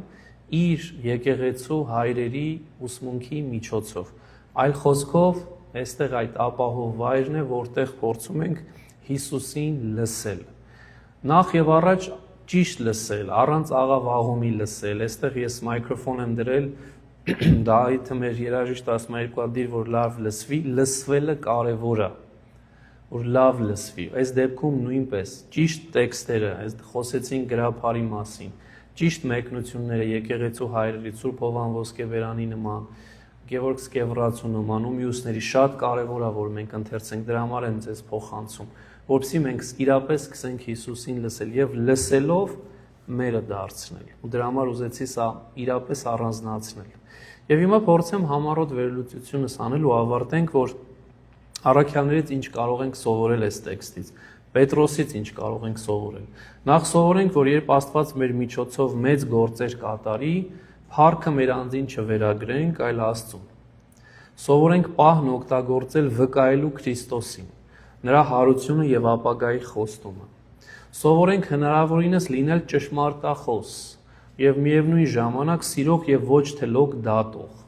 իր եկեղեցու հայրերի ուսմունքի միջոցով։ Այլ խոսքով, այստեղ այդ ապահով վայրն է, որտեղ փորձում ենք Հիսուսին լսել։ Նախ եւ առաջ ճիշտ լսել, առանց աղավաղումի լսել։ Այստեղ ես մայքրոֆոն եմ դրել, Դավիթը մեր երաժիշտ ասում է երկու դիր, որ լավ լսվի, լսվելը կարևոր է, որ լավ լսվի։ Այս դեպքում նույնպես ճիշտ տեքստերը, այս խոսեցին գրաբարի մասին, ճիշտ մեկնությունները եկեղեցու հայրերի, Սուրբ Հովան Ոսկեբերանի նման, Գևորգ Սկևռացու նման ու մյուսների շատ կարևոր է, որ մենք ընթերցենք, դրա համար եմ ձեզ փոխանցում, որովհետեւ մենք իրապես սկսենք Հիսուսին լսել եւ լսելով մերը դարձնել։ Ու դրա համար ուզեցի սա իրապես առանձնացնել։ Եվ հիմա փորձեմ համառոտ վերլուծությունս անել ու ավարտենք, որ առաքյալներից ինչ կարող ենք սովորել այս տեքստից, Պետրոսից ինչ կարող ենք սովորել։ Նախ սովորենք, որ երբ Աստված մեր միջոցով մեծ գործեր կատարի, փառքը մեր անձին չվերագրենք, այլ Աստծուն։ Սովորենք պահն օգտագործել վկայելու Քրիստոսին, նրա հարությունը եւ ապագայի խոստումը։ Սովորենք հնարավորինս լինել ճշմարտախոս եւ միևնույն ժամանակ սիրող եւ ոչ թե լոկ դատող։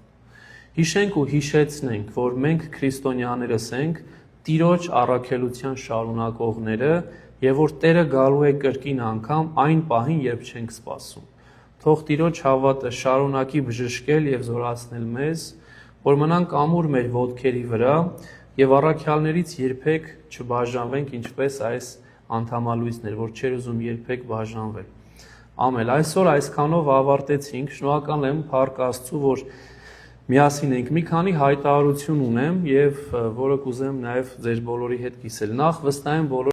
Հիշենք ու հիշեցնենք, որ մենք քրիստոնյաներս ենք, Տիրոջ առաքելության շարունակողները եւ որ Տերը գալու է կրկին անգամ այն պահին, երբ չենք սպասում։ Թող Տիրոջ հավատը շարունակի բժշկել եւ զորացնել մեզ, որ մնանք ամուր մեր ոտքերի վրա եւ առաքյալներից երբեք չբաժանվենք, ինչպես այս անդամալույսներ, որ չեր ուզում երբեք բաժանվել։ Ամեն այսօր այսքանով ավարտեցինք, շնորհակալ եմ Փառք Աստծու, որ միասին ենք, մի քանի հայտարարություն ունեմ եւ որը կուզեմ նաեւ ձեր բոլորի հետ կիսել։ Նախ վստահ եմ բոլոր